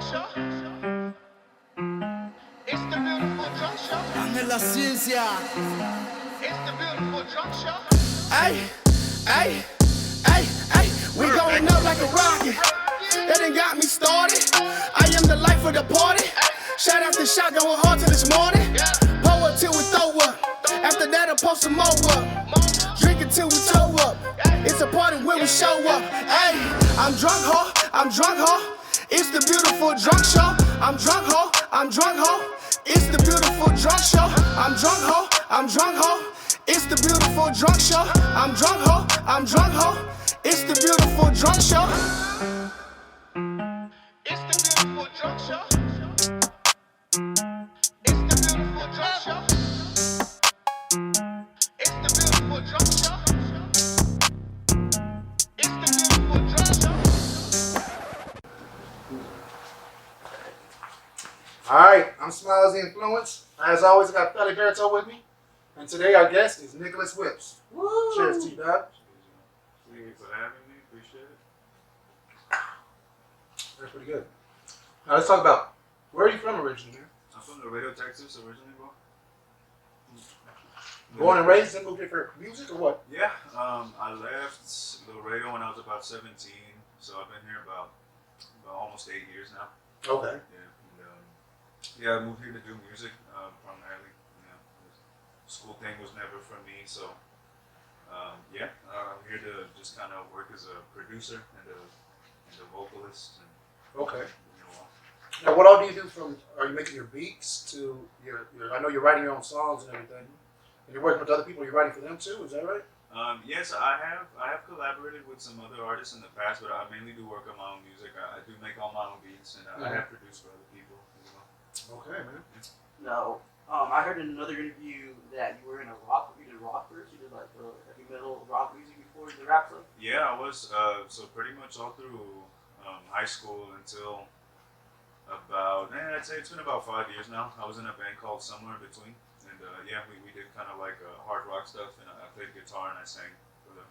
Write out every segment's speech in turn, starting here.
It's the beautiful drunk show. Ame la ciencia. It's the beautiful drunk show. Ay, ay, ay, ay. We going up like a rocket. That done got me started. I am the life of the party. Shout out to shot going hard till this morning. Pull up till we throw up. After that, I'll post some more up. Drink it till we toe up. It's a party when we show up. Ay, I'm drunk, ho. I'm drunk, ho. It's the beautiful drunk show. I'm drunk, ho. I'm drunk, ho. It's the beautiful drunk show. I'm drunk, ho. I'm drunk, ho. It's the beautiful drunk show. I'm drunk, ho. I'm drunk, ho. It's the beautiful drunk show. It's the beautiful drunk show. It's the beautiful drunk show. It's the beautiful drunk show. It's the beautiful drunk show. Alright, I'm Smiles the Influence. As always, I got Feliberto with me. And today our guest is Nicholas Whips. Woo! Cheers, T-Dog. Thank you for having me. Appreciate it. That's pretty good. Now let's talk about, where are you from originally, man? I'm from Laredo, Texas, originally, bro. Born and raised and moved here for music or what? Yeah, I left Laredo when I was about 17, so I've been here about almost 8 years now. Okay. Yeah, I moved here to do music primarily. You know, the school thing was never for me, so I'm here to just kind of work as a producer and a vocalist. And, Okay. you know, Now what all do you do from, are you making your beats to your I know you're writing your own songs and everything. And you're working with other people, you're writing for them too, is that right? yes, I have collaborated with some other artists in the past, but I mainly do work on my own music. I do make all my own beats, and I have produced for other people as well. Okay, man. No. I heard in another interview that you were in you did rock first, you did like heavy metal rock music before you did rap stuff? Yeah, I was, so pretty much all through high school until I'd say it's been about 5 years now. I was in a band called Somewhere in Between, and we did kind of like hard rock stuff, and I played guitar and I sang for them.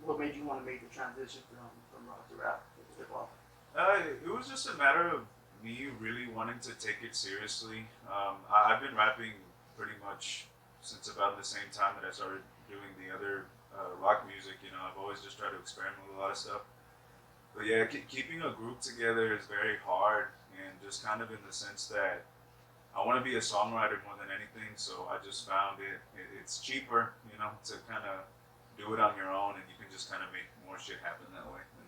What made you want to make the transition from rock to rap? It was just a matter of me really wanting to take it seriously. I've been rapping pretty much since about the same time that I started doing the other rock music. You know, I've always just tried to experiment with a lot of stuff. But yeah, keeping a group together is very hard, and just kind of in the sense that I want to be a songwriter more than anything. So I just found it's cheaper, you know, to kind of do it on your own, and you can just kind of make more shit happen that way. And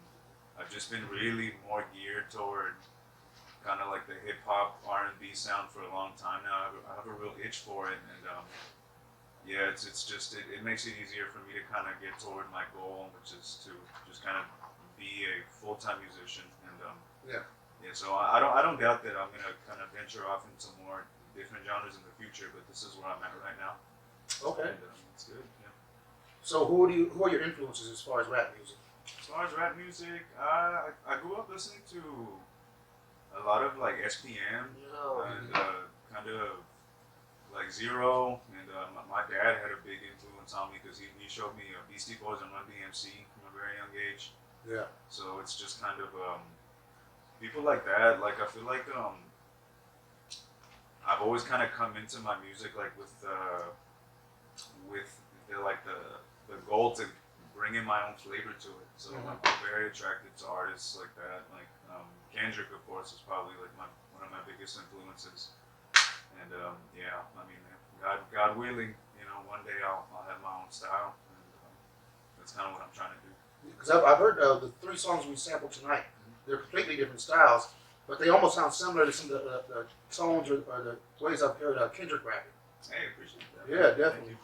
I've just been really more geared toward kind of like the hip hop R&B sound for a long time now. I have a real itch for it, and it makes it easier for me to kind of get toward my goal, which is to just kind of be a full-time musician. And so I don't doubt that I'm gonna kind of venture off into more different genres in the future, but this is where I'm at right now. Okay. And it's good. Yeah. So who are your influences as far as rap music? As far as rap music, I grew up listening to a lot of like SPM and kind of like Zero, and my dad had a big influence on me because he showed me Beastie Boys and Run DMC from a very young age. Yeah. So it's just kind of people like that. Like I feel like I've always kind of come into my music like with the goal to bring in my own flavor to it. So I'm very attracted to artists like that. Like Kendrick, of course, is probably like one of my biggest influences. And God willing, you know, one day I'll have my own style. And that's kind of what I'm trying to do. Because I've heard the 3 songs we sampled tonight. They're completely different styles, but they almost sound similar to some of the tones or the ways I've heard Kendrick rapping. Hey, appreciate that. Yeah, definitely.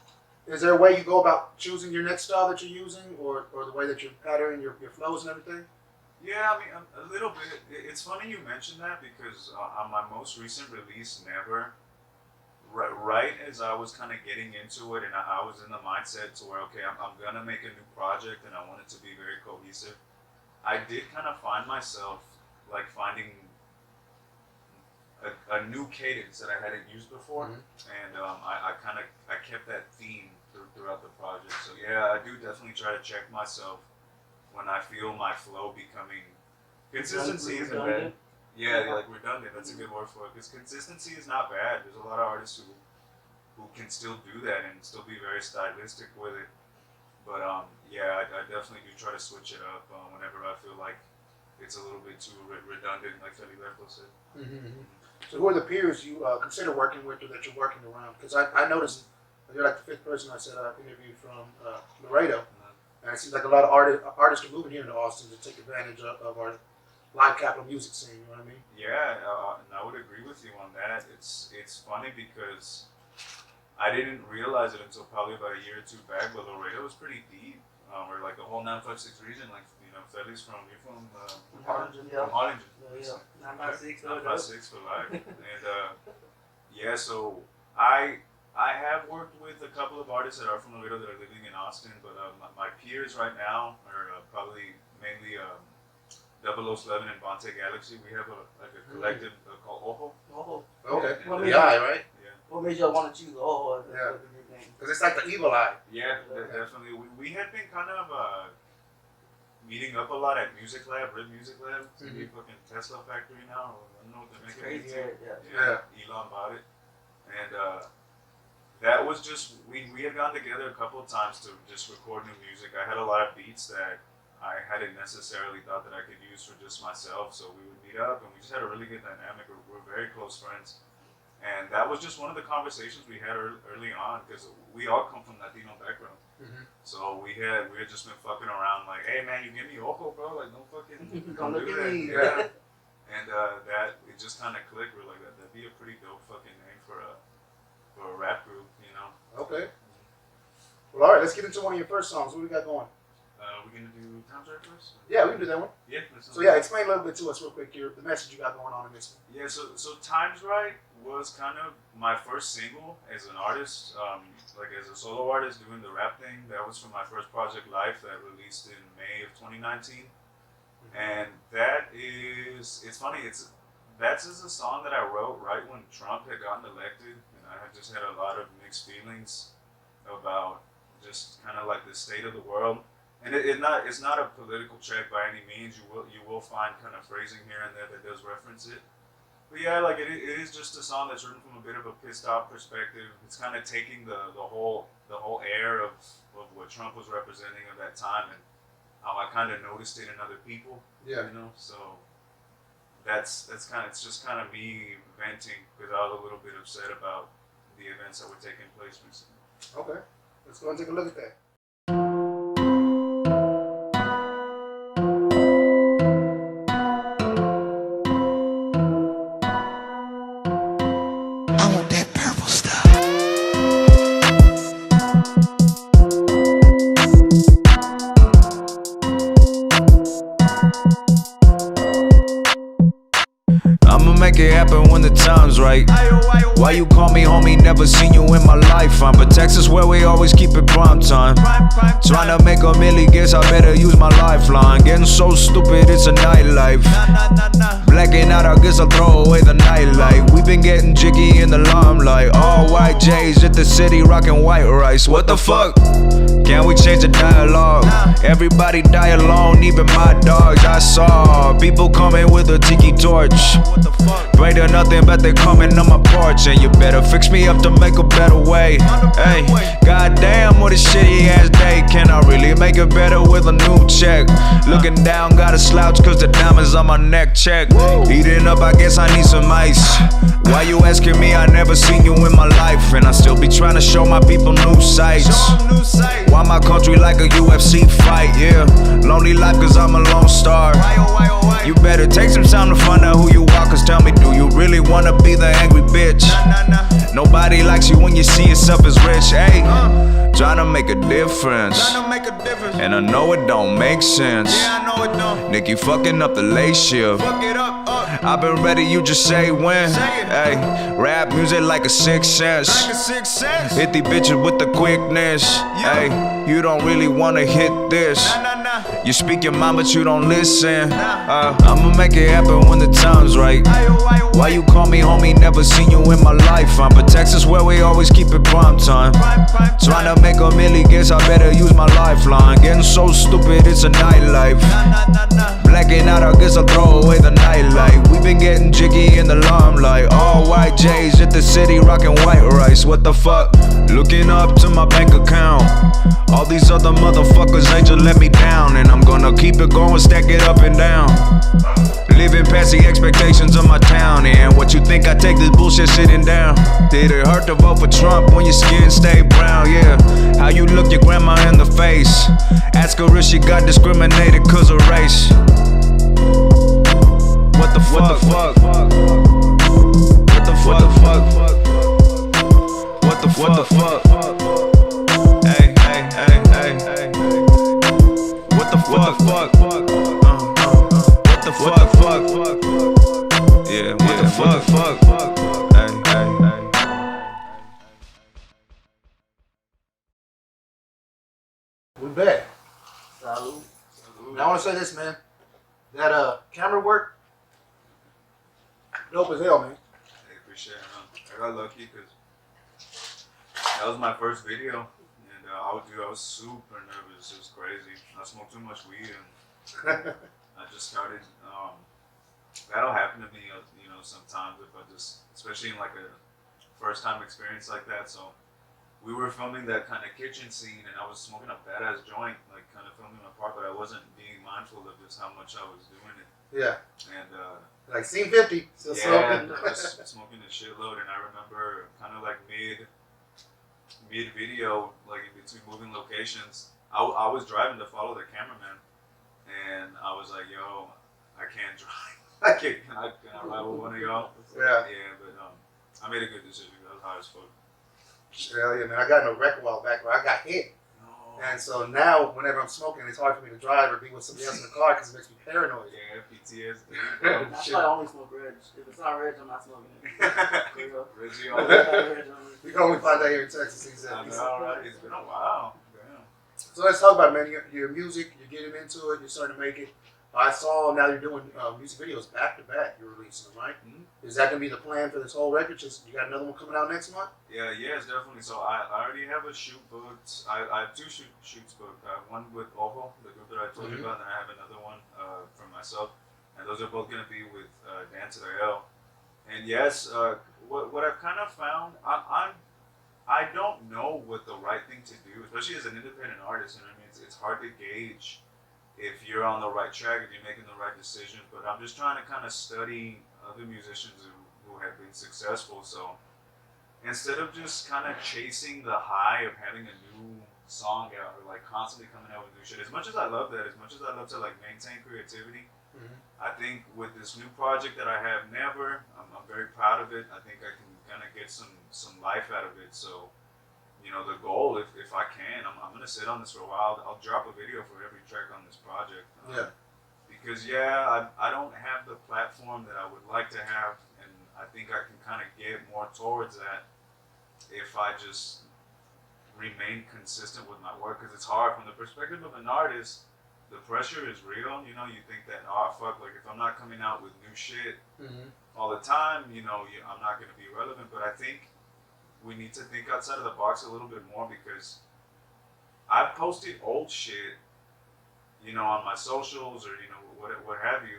Is there a way you go about choosing your next style that you're using, or the way that you're patterning your flows and everything? Yeah, I mean, a little bit. It's funny you mentioned that because on my most recent release, Never, right as I was kind of getting into it and I was in the mindset to where, okay, I'm going to make a new project and I want it to be very cohesive, I did kind of find myself like finding a new cadence that I hadn't used before. And I kept that theme throughout the project. So yeah, I do definitely try to check myself when I feel my flow becoming, consistency isn't bad. Yeah, like redundant. That's a good word for it. Because consistency is not bad. There's a lot of artists who can still do that and still be very stylistic with it. But yeah, I definitely do try to switch it up whenever I feel like it's a little bit too redundant, like Feliberto said. Mm-hmm. So who are the peers you consider working with or that you're working around? Because I noticed you're like the 5th person I said I've interviewed from Laredo. And it seems like a lot of artists are moving here into Austin to take advantage of our live capital music scene, you know what I mean? Yeah, and I would agree with you on that. It's funny because I didn't realize it until probably about a year or 2 back, but Laredo was pretty deep. Or like the whole 956 region, like, you know, Feli's you're from Harlingen, from Harlingen. Yeah. 956, 956 for life. And yeah, so I have worked with a couple of artists that are from Laredo that are living in Austin, but my peers right now are probably mainly 0011 and Bonte Galaxy. We have a collective called Ojo. Oh, Okay. Well, The Eye, right? Yeah. what made y'all want to choose Oh? Yeah. The nickname? Because it's like the evil eye. Yeah, definitely. We had been kind of meeting up a lot at Music Lab, Red Music Lab. It's gonna be fucking Tesla factory now. I don't know what they're It's making. crazy, it yeah. Yeah, Elon bought it. And that was just, we had gone together a couple of times to just record new music. I had a lot of beats that I hadn't necessarily thought that I could use for just myself. So we would meet up and we just had a really good dynamic. We're very close friends. And that was just one of the conversations we had early on because we all come from Latino background. Mm-hmm. So we had just been fucking around like, hey man, you give me Ojo, bro, like no fucking Don't look do at that. me. Yeah. And that it just kind of clicked. We're like, that'd be a pretty dope fucking name for a rap group, you know. Okay. Well, all right, let's get into one of your first songs. What we got going? We're gonna do Times Right first. Yeah, we can do that one. Yeah. So yeah, explain a little bit to us real quick the message you got going on in this one. Yeah, so Times Right was kind of my first single as an artist, like as a solo artist doing the rap thing. That was from my first project, Life, that released in May of 2019. And that is, it's funny, that's just a song that I wrote right when Trump had gotten elected, and I had just had a lot of mixed feelings about just kind of like the state of the world. And it's not a political check by any means. You will find kind of phrasing here and there that does reference it. But yeah, like it is just a song that's written from a bit of a pissed off perspective. It's kind of taking the whole air of what Trump was representing at that time and how I kind of noticed it in other people. Yeah. You know, so that's kind of, it's just kind of me venting because I was a little bit upset about the events that were taking place recently. Okay. Let's go and take a look at that. I want that purple stuff. I'ma make it happen when the time's right. Why you call me homie, never seen you in my lifetime. But Texas where we always keep it prime time. Tryna make a milli, guess I better use my lifeline. Getting so stupid, it's a nightlife. Blacking out, I guess I'll throw away the nightlight. We been getting jiggy in the limelight. All white J's at the city, rocking white rice. What the fuck? Can we change the dialogue? Everybody die alone, even my dogs. I saw people coming with a tiki torch. Pray to nothing, but they coming on my porch. And you better fix me up to make a better way. Hey, goddamn, what a shitty ass day. Can I really make it better with a new check? Looking down, got a slouch cause the diamonds on my neck check. Eating up, I guess I need some ice. Why you asking me? I never seen you in my life. And I still be trying to show my people new sights. Why my country like a UFC fight, yeah. Lonely life cause I'm a lone star. You better take some time to find out who you are. Cause tell me, do you really wanna be the angry bitch? Nobody likes you when you see yourself as rich, ayy. Trying to make a difference. And I know it don't make sense. Nick, you fucking up the late shift. I've been ready, you just say when. Hey, rap music like a sixth sense. Hit these bitches with the quickness. Hey, you don't really wanna hit this. You speak your mind but you don't listen. I'ma make it happen when the time's right. Why you call me homie, never seen you in my lifetime. But Texas where we always keep it prime time. Tryna make a milli, guess I better use my lifeline. Getting so stupid, it's a nightlife. Black checking out, I guess I'll throw away the nightlight. We been getting jiggy in the limelight. All white J's at the city, rocking white rice. What the fuck? Looking up to my bank account. All these other motherfuckers ain't just let me down, and I'm gonna keep it going, stack it up and down. Living past the expectations of my town, and what you think I take this bullshit sitting down? Did it hurt to vote for Trump when your skin stay brown? Yeah. How you look your grandma in the face? Ask her if she got discriminated cause of race. What the fuck? What the fuck? What the fuck? What the fuck? Hey, hey, hey, hey. What the fuck? What the fuck? Yeah, what the fuck? Hey, hey, hey. We back. So, Now I want to say this, man. That camera work, dope as hell, man. Hey, appreciate it, man. I got lucky because that was my first video, and I was super nervous. It was crazy. I smoked too much weed, and I just started. That'll happen to me, sometimes if I just, especially in like a first time experience like that. So we were filming that kind of kitchen scene, and I was smoking a badass joint, like kind of filming my part, but I wasn't being mindful of just how much I was doing it. Yeah. And Like scene 50. Still yeah, smoking. I was smoking a shitload, and I remember kind of like mid video, like in between moving locations, I was driving to follow the cameraman, and I was like, yo, I can't drive. Can I ride with one of y'all? Yeah. Yeah, but I made a good decision. I was high as fuck. Hell yeah, man. I got in a wreck a while back where I got hit. No. And so now, whenever I'm smoking, it's hard for me to drive or be with somebody else in the car because it makes me paranoid. Yeah, PTSD. that's why I only smoke Reg. If it's not Reg, I'm not smoking it. For real. Reggie, If it's not Reg, I'm not- We can only find that here in Texas. He said. I know, right? It's been a while. Damn. So let's talk about it, man. Your music, you're getting into it, you're starting to make it. I saw now you're doing music videos back to back. You're releasing them, right? Mhm. Is that gonna be the plan for this whole record? Just you got another one coming out next month? Yeah, it's definitely. So I already have a shoot booked. I have two shoots booked. I have one with Ovo, the group that I told you about, and I have another one for myself. And those are both going to be with Dan to the L. And yes, what I've kind of found, I don't know what the right thing to do, especially as an independent artist. And I mean, it's hard to gauge if you're on the right track, if you're making the right decisions. But I'm just trying to kind of study other musicians who have been successful. So instead of just kind of chasing the high of having a new song out or like constantly coming out with new shit, as much as I love that, as much as I love to like maintain creativity, I think with this new project that I have, I'm very proud of it. I think I can kind of get some life out of it. So, the goal, if I can, I'm gonna sit on this for a while. I'll drop a video for every track on this project. Because I don't have the platform that I would like to have, and I think I can kind of get more towards that if I just remain consistent with my work. Because it's hard from the perspective of an artist. The pressure is real. You think that, fuck, like if I'm not coming out with new shit all the time, I'm not gonna be relevant. But I think we need to think outside of the box a little bit more, because I've posted old shit, on my socials or what have you,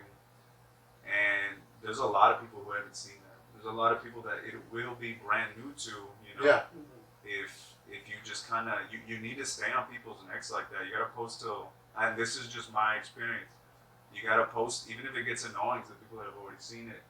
and there's a lot of people who haven't seen that. There's a lot of people that it will be brand new to, if you just kind of you need to stay on people's necks like that. You gotta post till, and this is just my experience, you gotta post even if it gets annoying to the people that have already seen it.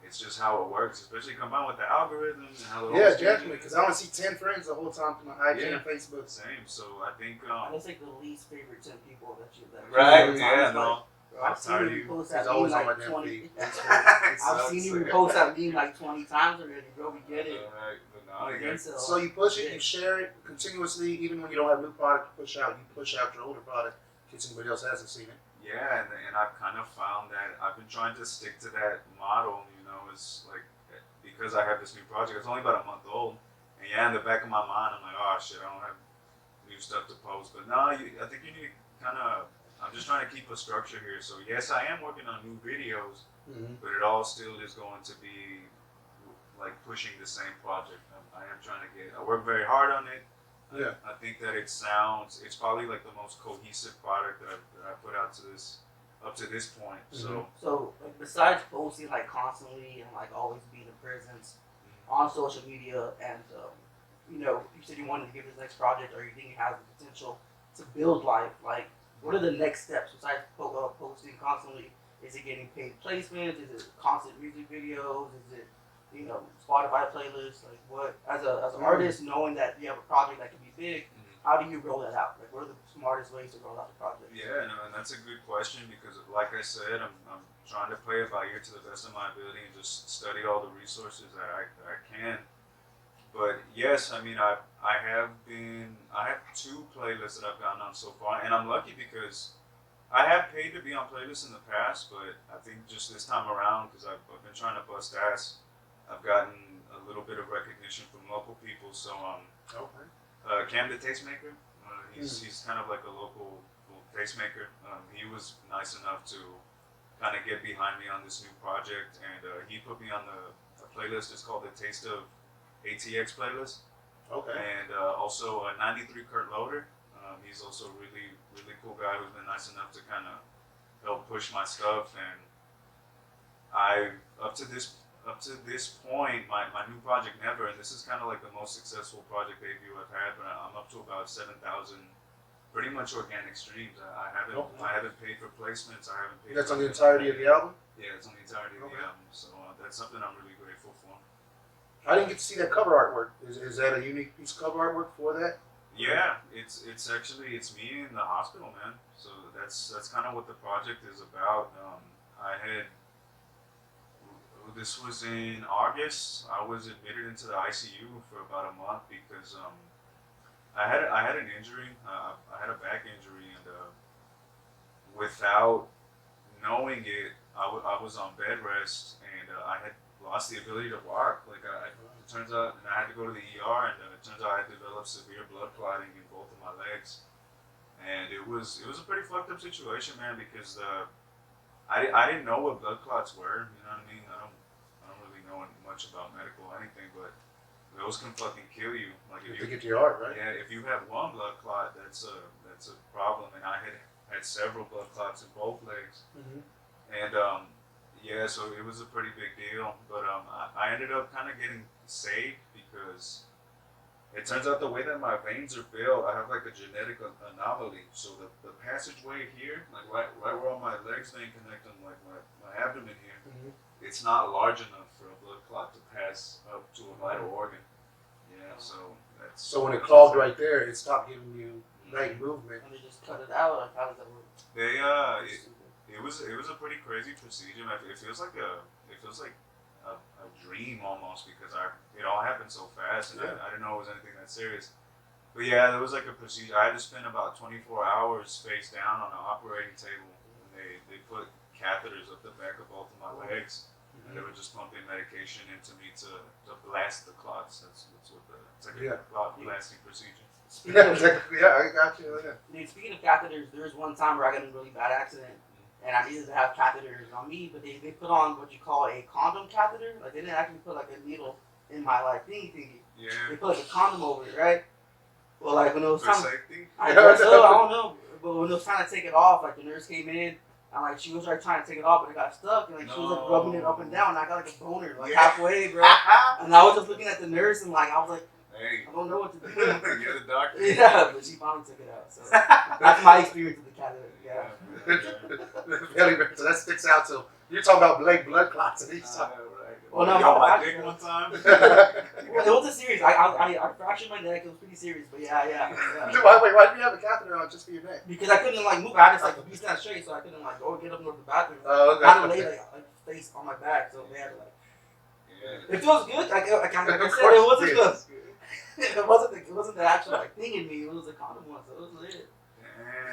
It's just how it works, especially combined with the algorithm and how the Definitely. Because I want to see 10 friends the whole time from my IG and Facebook. Same. So I think that's like the least favorite 10 people that you right. Yeah, No. I've seen you post that It's meme always on like my 20. feed. I've seen you post that meme like 20 times already, bro. We get it. So you push it, you share it continuously, even when you don't have new product to push out. You push out your older product in case anybody else hasn't seen it. Yeah, and I've kind of found that I've been trying to stick to that model. It's like, because I have this new project. It's only about a month old, and in the back of my mind, I'm like, oh shit, I don't have new stuff to post. But no, I think you need kind of. I'm just trying to keep a structure here. So yes, I am working on new videos, but it all still is going to be like pushing the same project. I am trying to I work very hard on it. I think that it's probably like the most cohesive product that I put out to this up to this point. So So like, besides posting like constantly and like always being a presence on social media, and you know, you said you wanted to give this next project, or you think it has the potential to build life. Like, what are the next steps besides posting constantly? Is it getting paid placements? Is it constant music videos? Is it, you know, Spotify playlists? Like, what as an artist, knowing that you have a project that can be big, how do you roll that out? Like, what are the smartest ways to roll out the project? yeah, no, and that's a good question because, like I said, I'm trying to play it by ear to the best of my ability and just study all the resources that I can. But yes, I mean, I have 2 playlists that I've gotten on so far, and I'm lucky because I have paid to be on playlists in the past, but I think just this time around, because I've been trying to bust ass, I've gotten a little bit of recognition from local people. So Okay. Cam the Tastemaker, he's kind of like a local tastemaker. He was nice enough to kind of get behind me on this new project, and he put me on the playlist. It's called the Taste of ATX playlist. Okay. And also 93 Kurt Loader. He's also a really cool guy who's been nice enough to kind of help push my stuff. And I up to this point, my new project Never, and this is kind of like the most successful project debut I've had, but I'm up to about 7,000 pretty much organic streams. I haven't paid for placements. I haven't paid. That's on the entirety of the album? Yeah, it's on the entirety of the album. So that's something I'm really grateful for. I didn't get to see that cover artwork. Is that a unique piece of cover artwork for that? Yeah, it's actually me in the hospital, man. So that's kind of what the project is about. This was in August. I was admitted into the ICU for about a month because I had an injury. I had a back injury, and without knowing it, I was on bed rest, and I had lost the ability to walk. Like it turns out, and I had to go to the ER, and it turns out I had developed severe blood clotting in both of my legs, and it was a pretty fucked up situation, man. Because I didn't know what blood clots were. You know what I mean? I don't really know much about medical or anything, but those can fucking kill you. Like To get to your heart, right? yeah, if you have one blood clot, that's a problem, and I had several blood clots in both legs. Mm-hmm. And yeah, so it was a pretty big deal. But I ended up kind of getting saved because it turns out the way that my veins are built, I have like a genetic anomaly. So the passageway here, like right where all my legs vein connect on like my abdomen here, it's not large enough for a blood clot to pass up to a vital organ. Yeah, so that's. So when it clogged right there, it stopped giving you leg movement. And they just cut it out. Like, how does that work? It was a pretty crazy procedure. It feels like a dream almost because it all happened so fast, and I didn't know it was anything that serious. But yeah, there was like a procedure. I had to spend about 24 hours face down on an operating table, and they put catheters up the back of both of my legs, and they were just pumping medication into me to blast the clots. That's what it's like a clot blasting procedure. I got you. Yeah. Dude, speaking of catheters, there was one time where I got in a really bad accident, and I needed to have catheters on me, but they put on what you call a condom catheter. Like, they didn't actually put like a needle in my like thingy. Yeah. They put like a condom over it, right? Well, like when it was For time, safety. I guess so, I don't know. But when it was trying to take it off, like the nurse came in, and like she was like trying to take it off, but it got stuck, and like she was like rubbing it up and down, and I got like a boner like halfway, bro. And I was just looking at the nurse, and like I was like, Hey, I don't know what to do. you're the doctor. Yeah, but she finally took it out. So that's my experience with the catheter. Yeah. Feliberto, that sticks out. So you're talking about blood clots, and he's talking. Well, no, you got my I- dick one time. Well, it wasn't serious. I fractured my neck. It was pretty serious, but yeah. Why do you have a catheter on just for your neck? Because I couldn't like move. I just like be stand straight, so I couldn't like go get up and go to the bathroom. Oh, okay. I had to lay like face on my back, so they had to like. Yeah. It feels good. Like I said, Of it course wasn't it good. is. It wasn't the actual like thing in me. It was a condom one, so it was lit.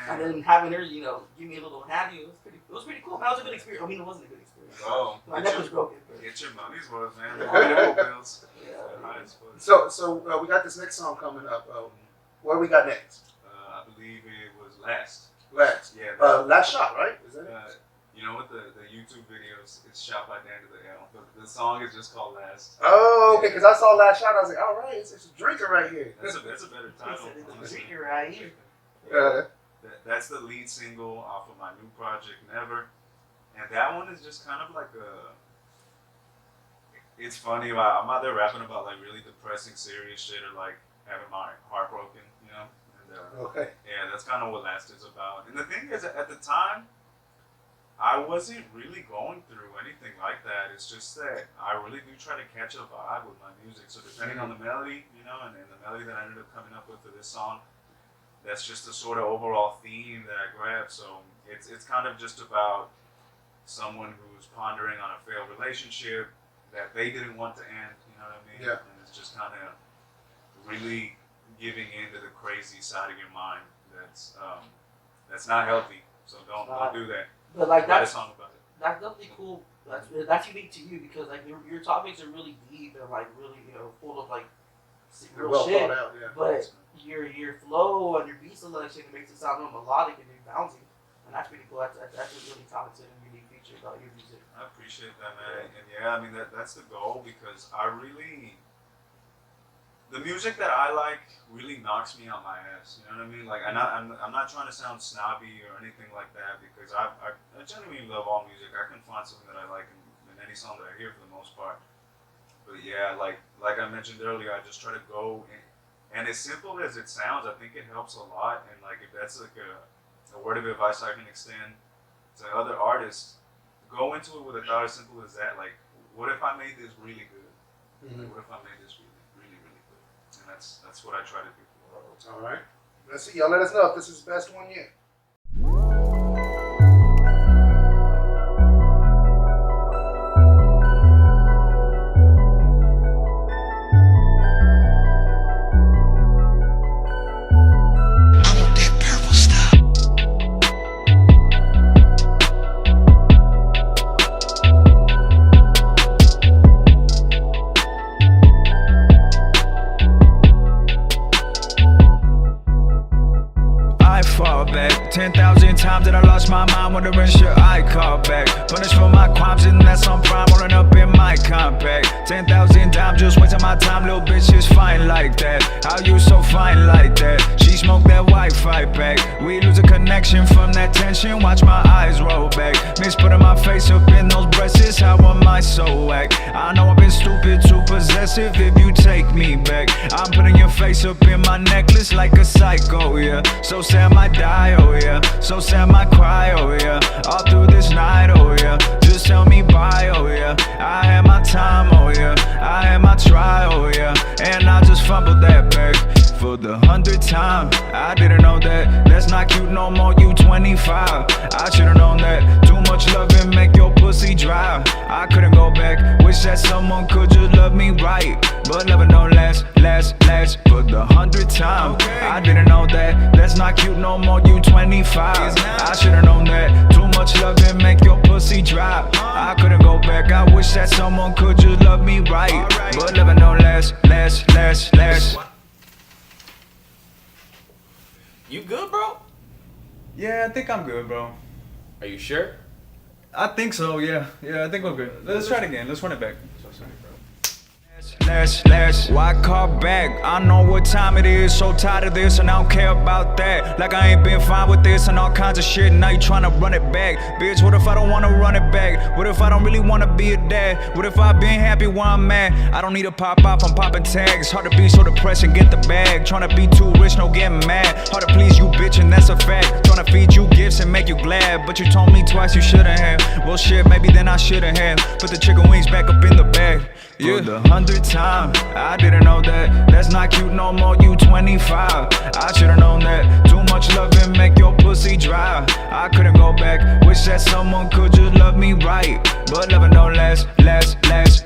And Damn. then having her, you know, give me a little handy, it was pretty cool. That was a good experience. I mean, it wasn't a good experience. Oh, My neck was broken. But get your money's worth, man. Yeah. Medical bills. yeah. High as fuck. So we got this next song coming up. What do we got next? I believe it was Last. Last. Yeah. Last shot, right? Is that it? You know what the YouTube videos? It's shot by Dan to the L, but the song is just called Last. Oh, okay. Because I saw Last Shot, I was like, all right, it's a drinker right here. That's a better He title. said it's a honestly. drinker right here. That's the lead single off of my new project, Never. And that one is just kind of like it's funny, I'm out there rapping about like really depressing, serious shit, or like having my heart broken, you know? And, Okay. yeah, that's kind of what Last is about. And the thing is, at the time, I wasn't really going through anything like that. It's just that I really do try to catch a vibe with my music. So depending on the melody, you know, and the melody that I ended up coming up with for this song, that's just the sort of overall theme that I grabbed. So it's kind of just about someone who's pondering on a failed relationship that they didn't want to end, you know what I mean? Yeah. And it's just kind of really giving into the crazy side of your mind that's not healthy. So don't do that. But like Write a that's song about it. definitely cool. That's unique to you because like your topics are really deep and like really full of like They're real well shit. thought out, yeah. But your flow and your beat selection makes it sound more melodic and bouncy, and that's pretty cool. That's a really talented and unique feature about your music. I appreciate that, man. And yeah, I mean that's the goal because the music that I like really knocks me on my ass. You know what I mean? Like, I'm not trying to sound snobby or anything like that because I genuinely love all music. I can find something that I like in any song that I hear for the most part. But yeah, like I mentioned earlier, I just try to go in, and as simple as it sounds, I think it helps a lot. And like if that's like a word of advice I can extend to other artists, go into it with a thought as simple as that. Like, what if I made this really good? Mm-hmm. What if I made this really good? And that's what I try to do. All right. Let's see. Y'all let us know if this is the best one yet. I fall back 10,000 times that I lost my mind, wondering should I call back? Punished for my crimes and that's on prime, rolling up in my compact. 10,000 times just wasting my time, little bitch is fine like that. How you so fine like that? She smoked that Wi-Fi pack. We lose a connection from that tension, watch my eyes roll back. Miss putting my face up in those breasts, how am I so whack? I know I've been stupid, too possessive if you take me back. I'm putting your face up in my necklace like a psycho, yeah. So sad I might die, oh yeah. So sad I might cry, oh yeah. All through this night, oh yeah. Just tell me bye, oh yeah. I had my time, oh yeah. I had my try, oh yeah. And I just fumbled that back for the 100th time. I didn't know that. That's not cute no more, you 25. I should've known that. Too much love and make your pussy dry. I couldn't go back. Wish that someone could just love me right. But loving don't last for the 100th time. I didn't know that. That's not cute no more, you 25. I should've known that. Too much love and make your pussy dry. I couldn't go back. I wish that someone could just love me right. But loving don't last. You good, bro? Yeah, I think I'm good, bro. Are you sure? I think so, yeah. Yeah, I think we're good. Let's try it again. Let's run it back. Why call back? I know what time it is. So tired of this and I don't care about that. Like I ain't been fine with this and all kinds of shit. Now you tryna run it back. Bitch, what if I don't wanna run it back? What if I don't really wanna be a dad? What if I been happy where I'm at? I don't need to pop off, I'm popping tags. Hard to be so depressed and get the bag. Tryna be too rich, no getting mad. Hard to please you, bitch, and that's a fact. Tryna feed you gifts and make you glad. But you told me twice you shouldn't have. Well shit, maybe then I shouldn't have. Put the chicken wings back up in the bag. For the 100th time, I didn't know that. That's not cute no more, you 25. I should've known that. Too much love and make your pussy dry. I couldn't go back. Wish that someone could just love me right. But loving don't last.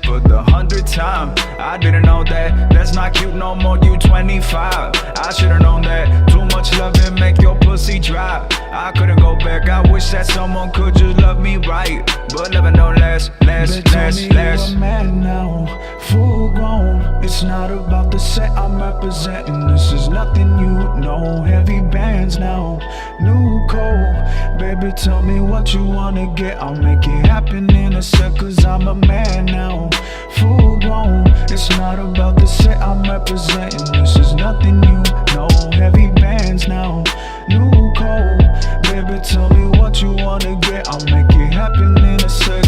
For the 100th time, I didn't know that. That's not cute no more, you 25. I should've known that. Too much love and make your pussy dry. I couldn't go back. I wish that someone could just love me right. But loving don't last. Now, full grown. It's not about the set I'm representing. This is nothing you know. Heavy bands now, new code. Baby, tell me what you wanna get. I'll make it happen in a sec, cause I'm a man now. Full grown. It's not about the set I'm representing. This is nothing you know. Heavy bands now, new code. Baby, tell me what you wanna get, I'll make it happen in a sec.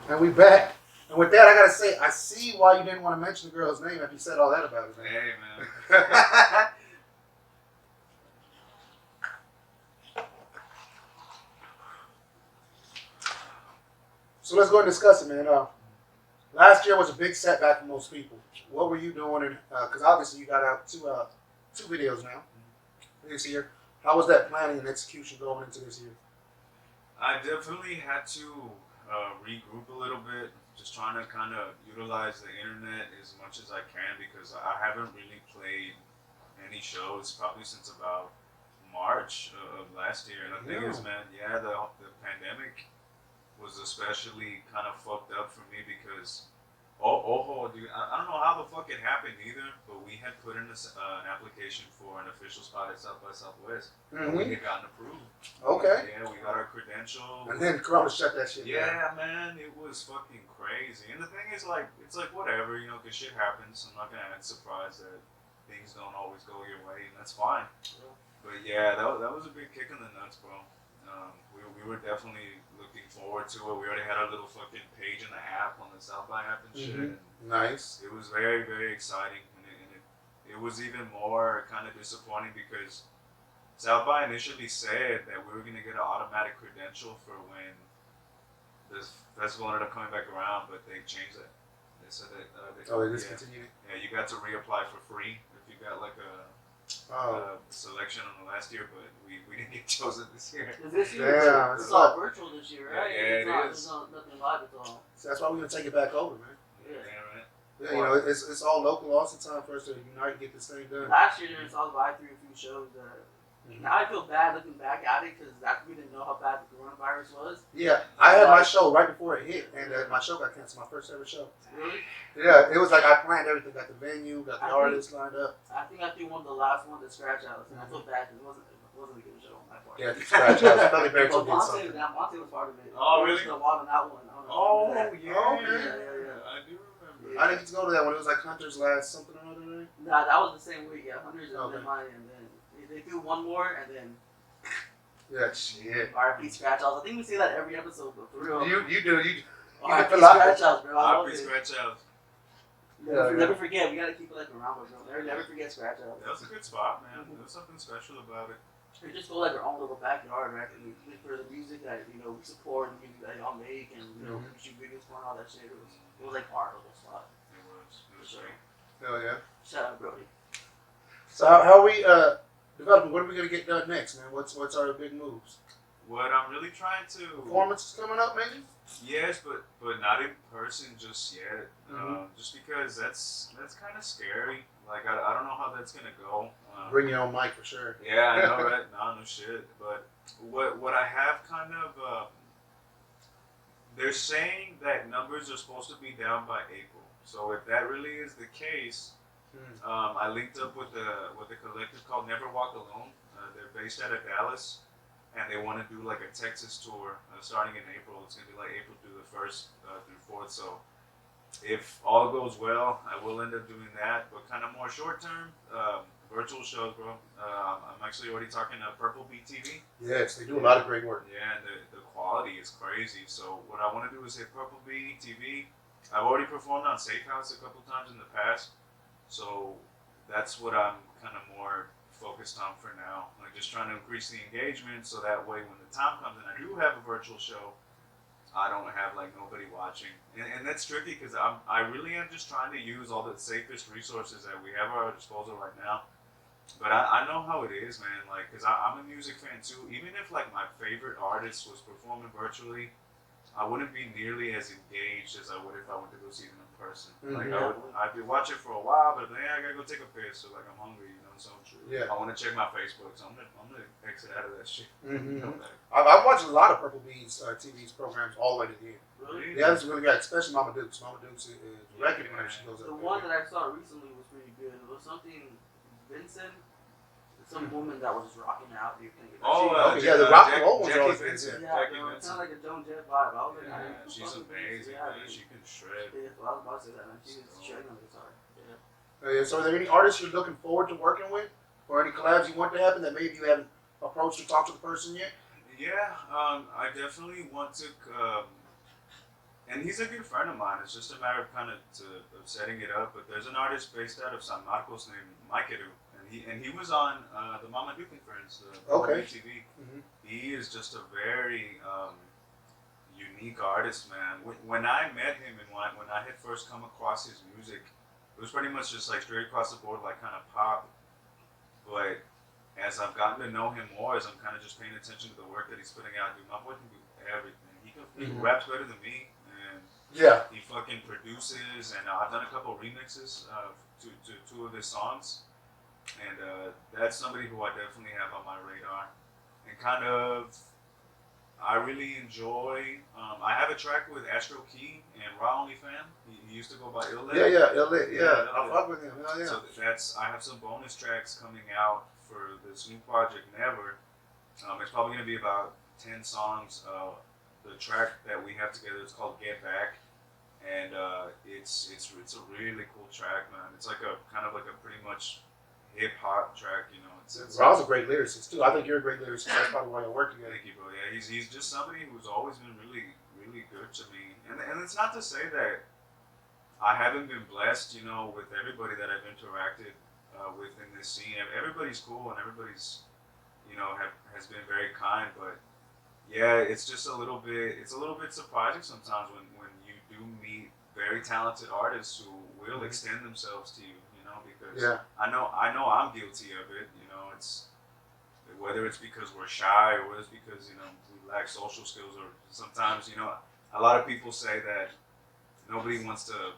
And we back. And with that, I gotta say, I see why you didn't want to mention the girl's name after you said all that about his name. Hey, man. So let's go and discuss it, man. Last year was a big setback for most people. What were you doing? Because obviously you got out two videos now this year. How was that planning and execution going into this year? I definitely had to regroup a little bit, just trying to kind of utilize the internet as much as I can because I haven't really played any shows probably since about March of last year. And the thing is, man, yeah, the pandemic was especially kind of fucked up for me because, dude, I don't know how the fuck it happened either, but we had put in an application for an official spot at South by Southwest. And we had gotten approved. Okay. Yeah, we got our credential. And then Corona shut that shit down. Yeah, man, it was fucking crazy. And the thing is, like, it's like whatever, you know, because shit happens. I'm not gonna act surprised that things don't always go your way, and that's fine. But yeah, that was a big kick in the nuts, bro. We were definitely looking forward to it. We already had our little fucking page in the app on the South by app and shit. And nice. it was very, very exciting, and it was even more kind of disappointing because South by initially said that we were gonna get an automatic credential for when this festival ended up coming back around, but they changed it. They said that They discontinued it. Yeah, you got to reapply for free if you got like a selection on the last year, but we didn't get chosen this year. This year, Yeah, it's all virtual this year, right? Yeah, It's nothing live at all. So that's why we're gonna take it back over, man. Yeah, right. Yeah, you know, it's all local. Also, time for us to unite and get this thing done. Last year, during South by, I threw a few shows that. Now I feel bad looking back at it because we didn't know how bad the coronavirus was. Yeah, I had my show right before it hit, and my show got canceled. My first ever show. Really? Yeah, it was like I planned everything. Got the venue, got the artists lined up. I think I threw one of the last ones at Scratch House, and I feel bad because it wasn't a good show on my part. Yeah, the Scratch House. Feliberto But did something. Monte was part of it. Oh, really? He was the one on that one. Oh, yeah. yeah. I do remember. I didn't get to go to that one. It was like Hunter's last something or other, right? Nah, that was the same week. Yeah, Hunters and Okay. then mine, and then they threw one more, and then Yeah, shit. RP Scratch House. I think we say that every episode, but for real. You do. RP feel like- Scratch House, bro. I love RP it. Scratch House. Never forget. We gotta keep it like around, bro. Never forget Scratch House. That was a good spot, man. There was something special about it. We just go like our own little backyard, right? And we for the music that we support, and music that y'all make, and we shoot videos for and all that shit. It was like our little spot. It was Sure. great. Hell yeah. Shout out, Brody. So how are we developing? What are we gonna get done next, man? What's our big moves? What I'm really trying to Performances coming up, maybe? Yes, but not in person just yet. Just because that's kind of scary. Like I don't know how that's gonna go. Bring your own mic for sure. Yeah, I know, right? No shit. But what I have kind of they're saying that numbers are supposed to be down by April. So if that really is the case, I linked up with a collective called Never Walk Alone. They're based out of Dallas, and they want to do like a Texas tour starting in April. It's gonna be like April through the 1st through 4th. So if all goes well, I will end up doing that. But kind of more short term, virtual shows, bro. I'm actually already talking to Purple Beat TV. Yes, they do a lot of great work. Yeah, and the quality is crazy. So what I want to do is hit Purple Beat TV. I've already performed on Safe House a couple times in the past. So that's what I'm kind of more focused on for now. Like just trying to increase the engagement so that way when the time comes and I do have a virtual show, I don't have like nobody watching. And that's tricky because I really am just trying to use all the safest resources that we have at our disposal right now. But I know how it is, man. Like, because I'm a music fan too. Even if like my favorite artist was performing virtually, I wouldn't be nearly as engaged as I would if I went to go see them in person. Like I'd be watching for a while, but then I gotta go take a piss, so like I'm hungry, you know. So Yeah. I want to check my Facebook, so I'm gonna exit out of that shit. I've watched a lot of Purple Beats TV's programs all the way to the end. Really? Yeah, it's really good, especially Mama Dukes. Mama Dukes is wrecking whenever she goes up The there. one that I saw recently was pretty good. It was something Vincent. some woman that was just rocking out. You think yeah, the rock and roll ones are always Jackie good. Vincent. yeah, Jackie bro, it's Vincent. kind of like a Joan Jett vibe. I was like, Yeah, man, she's fucking amazing, yeah, man. dude. She can shred. Yeah, so I was about to say that, man. She was shredding on the guitar. Yeah. Yeah, so are there any artists you're looking forward to working with? Or any collabs you want to happen that maybe you haven't approached or talked to the person yet? Yeah, I definitely want to, and he's a good friend of mine. It's just a matter of kind of setting it up. But there's an artist based out of San Marcos named Mikeru, and he was on the Mama Duke and Friends, Okay. TV. Mhm. He is just a very unique artist, man. When I met him and when I had first come across his music, it was pretty much just like straight across the board, like kind of pop. But as I've gotten to know him more, as I'm kind of just paying attention to the work that he's putting out, dude, my boy can do everything. He raps better than me, and Yeah. he fucking produces. And I've done a couple remixes to two of his songs, and that's somebody who I definitely have on my radar. And kind of, I really enjoy. I have a track with Astro Key and Raw Only Fam. He used to go by Illit. Yeah, Illit. Yeah, I Illit. fuck with him. Hell yeah. So I have some bonus tracks coming out for this new project, Never. It's probably going to be about 10 songs. The track that we have together is called Get Back, and it's a really cool track, man. It's like a kind of like a pretty much hip hop track, you know. It's Raw's a great lyricist too. I think you're a great lyricist. That's probably why you're working together. Thank you, bro. Yeah, he's just somebody who's always been really good to me. And it's not to say that I haven't been blessed, you know, with everybody that I've interacted with in this scene. Everybody's cool and everybody's, you know, has been very kind. But yeah, it's just a little bit surprising sometimes when you do meet very talented artists who will extend themselves to you, you know, because Yeah. I know I'm guilty of it, you know. It's whether it's because we're shy or whether it's because, you know, we lack social skills, or sometimes, you know, a lot of people say that nobody wants to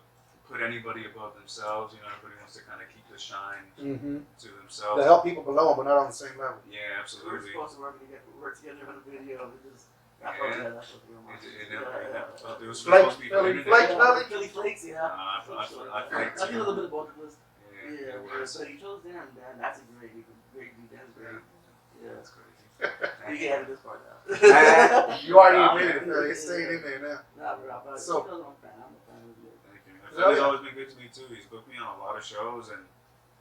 put anybody above themselves, you know, everybody wants to kind of keep the shine to themselves. To help people below them, but not on the same level. Yeah, We're absolutely. supposed to work together on a video. We just Yeah. that's what we want. It was Flake, supposed to be for Philly, internet. Flake, Philly. Philly Flakes, yeah. I flaked I did a too. little bit of both of us. Yeah, Yeah, it was. but you chose them, man. That's a great beat. That's great. Yeah. That's crazy. You can have this part now. You already admitted it, Philly. It's staying in there now. Nah, bro, but So- he knows I'm a fan. I'm a fan of you. Thank you. Yeah, Philly's yeah. always been good to me too. He's booked me on a lot of shows, and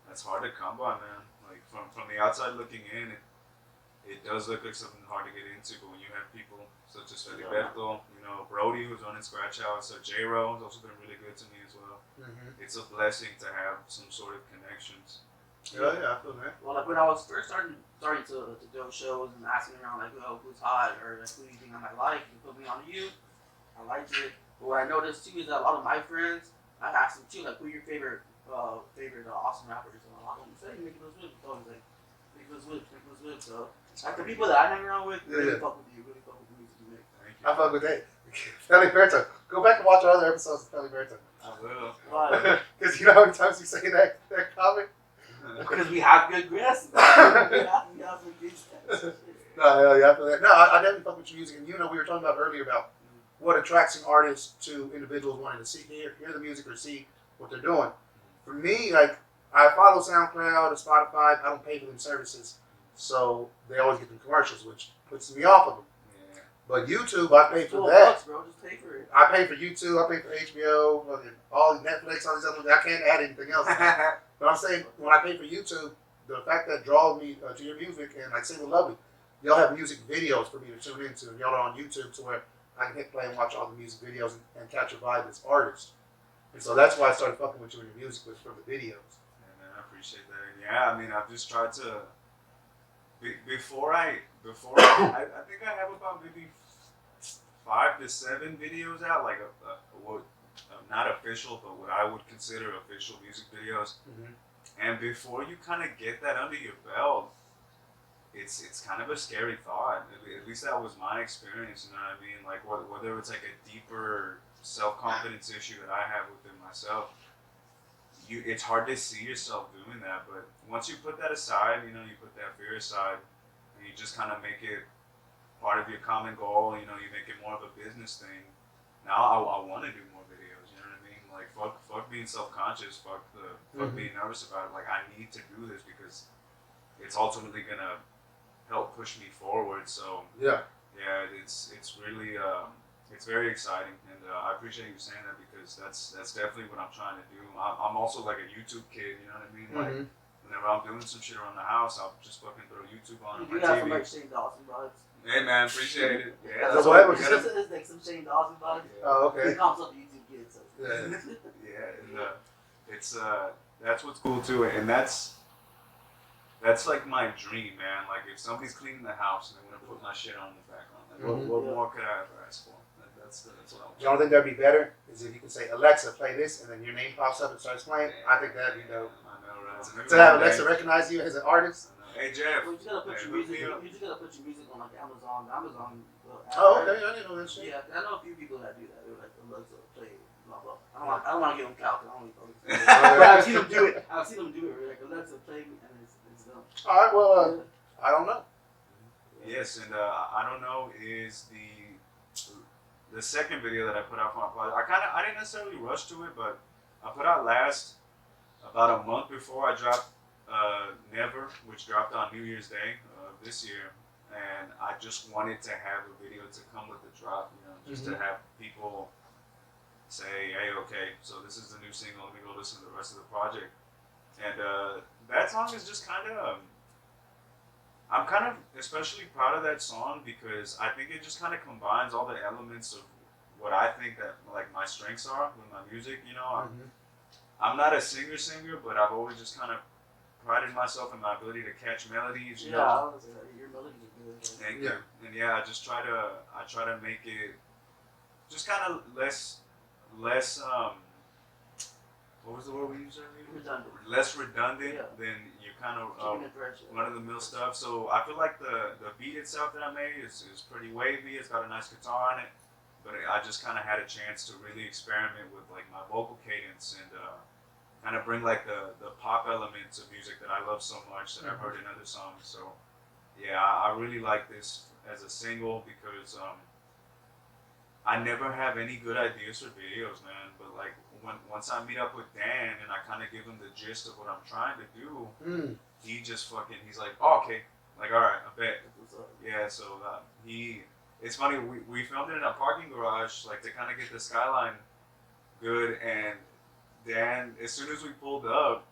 that's hard to come by, man. Like from the outside looking in, it does look like something hard to get into. But when you have people such as Feliberto, you know, Brody, who's running Scratch House, J-Ro has also been really good to me as well. It's a blessing to have some sort of connections. Yeah, I feel that. Well, like when I was first starting to go shows and asking around, like, oh, who's hot or like, who do you think I might like? You put me on you. I liked it. But what I noticed too is that a lot of my friends, I asked them too, like, who are your favorite awesome rappers? And a lot of them say Nicholas Wood. So I was like, Nicholas Wood. So like the people that I hang around with, really fuck with you, really fuck with the music you make. Thank you. I fuck with that. Feliberto. Go back and watch our other episodes of Feliberto. I will. But Because you know how many times you say that comment? because we have good guests. we have some good guests. No, hell yeah, I feel that. No, I definitely fuck with your music. And you know, we were talking about earlier about what attracts an artist to individuals wanting to hear the music or see what they're doing. For me, like, I follow SoundCloud and Spotify. I don't pay for them services. So they always get them commercials, which puts me off of them. Yeah. But YouTube, I pay for $12, that. bro. Just pay for it. I pay for YouTube, I pay for HBO, all Netflix, all these other ones. I can't add anything else. But I'm saying, when I pay for YouTube, the fact that draws me to your music, and like say with Lovely, y'all have music videos for me to tune into, and y'all are on YouTube to where I can hit play and watch all the music videos and catch a vibe as artists. And so that's why I started fucking with you and your music was from the videos. Yeah, man, I appreciate that. And yeah, I mean, I've just tried to. Before I think I have about maybe 5 to 7 videos out, like not official, but what I would consider official music videos. And before you kind of get that under your belt, it's kind of a scary thought. At least that was my experience. You know what I mean? Like whether it's like a deeper self-confidence issue that I have within myself. It's hard to see yourself doing that, but once you put that aside, you know, you put that fear aside, and you just kind of make it part of your common goal. You know, you make it more of a business thing. Now I want to do more videos. You know what I mean? Like fuck being self-conscious. Fuck being nervous about it. Like I need to do this because it's ultimately gonna help push me forward. So Yeah. yeah, it's really it's very exciting, and I appreciate you saying that because that's definitely what I'm trying to do. I'm also like a YouTube kid, you know what I mean? Like whenever I'm doing some shit around the house, I'll just fucking throw YouTube on You my do have TV. some like Shane Dawson vibes. Hey man, appreciate it. Yeah, So that's what what was we this? gotta. It's like some Shane Dawson vibes. Oh, He okay. comes up YouTube kids. So. Yeah. Yeah, and it's that's what's cool too, and that's like my dream, man. Like if somebody's cleaning the house and they want to put my shit on in the background, like what more could I ever ask for? That's what I want. The only thing that'd be better is if you can say, Alexa, play this, and then your name pops up and starts playing. I think that'd be dope. I know, right? So maybe To have one day- Alexa recognize you as an artist. Hey Jeff. Well, you just gotta put Hey, your hook music. me up. You just gotta put your music on like Amazon. Amazon. Oh, okay. I didn't know that shit. Yeah, I know a few people that do that. They're like Alexa play blah blah. I don't want to give them clout. I don't need those. But I've seen them do it. I've seen them do it. Like Alexa play me, and it's done. All right. Well, I don't know. Yes, and I don't know is the second video that I put out for my project. I didn't necessarily rush to it, but I put out last about a month before I dropped Never, which dropped on New Year's Day this year, and I just wanted to have a video to come with the drop, you know, just to have people say, hey, okay, so this is the new single, let me go listen to the rest of the project. And that song is just kind of, I'm kind of especially proud of that song because I think it just kind of combines all the elements of what I think that like my strengths are with my music, you know. I'm not a singer, but I've always just kind of prided myself in my ability to catch melodies, you know. I was your melodies are good. Thank you. And yeah, I try to make it just kind of less what was the word we used earlier? Redundant. Less redundant than you kind of run of the mill stuff. So I feel like the beat itself that I made is pretty wavy. It's got a nice guitar on it, but I just kind of had a chance to really experiment with like my vocal cadence and kind of bring like the pop elements of music that I love so much that I've heard in other songs. So yeah, I really like this as a single because I never have any good ideas for videos, man. But like once I meet up with Dan and I kind of give him the gist of what I'm trying to do, he just fucking, he's like, oh, okay, like all right, I bet. Yeah, so it's funny, we filmed it in a parking garage, like to kind of get the skyline good, and Dan, as soon as we pulled up,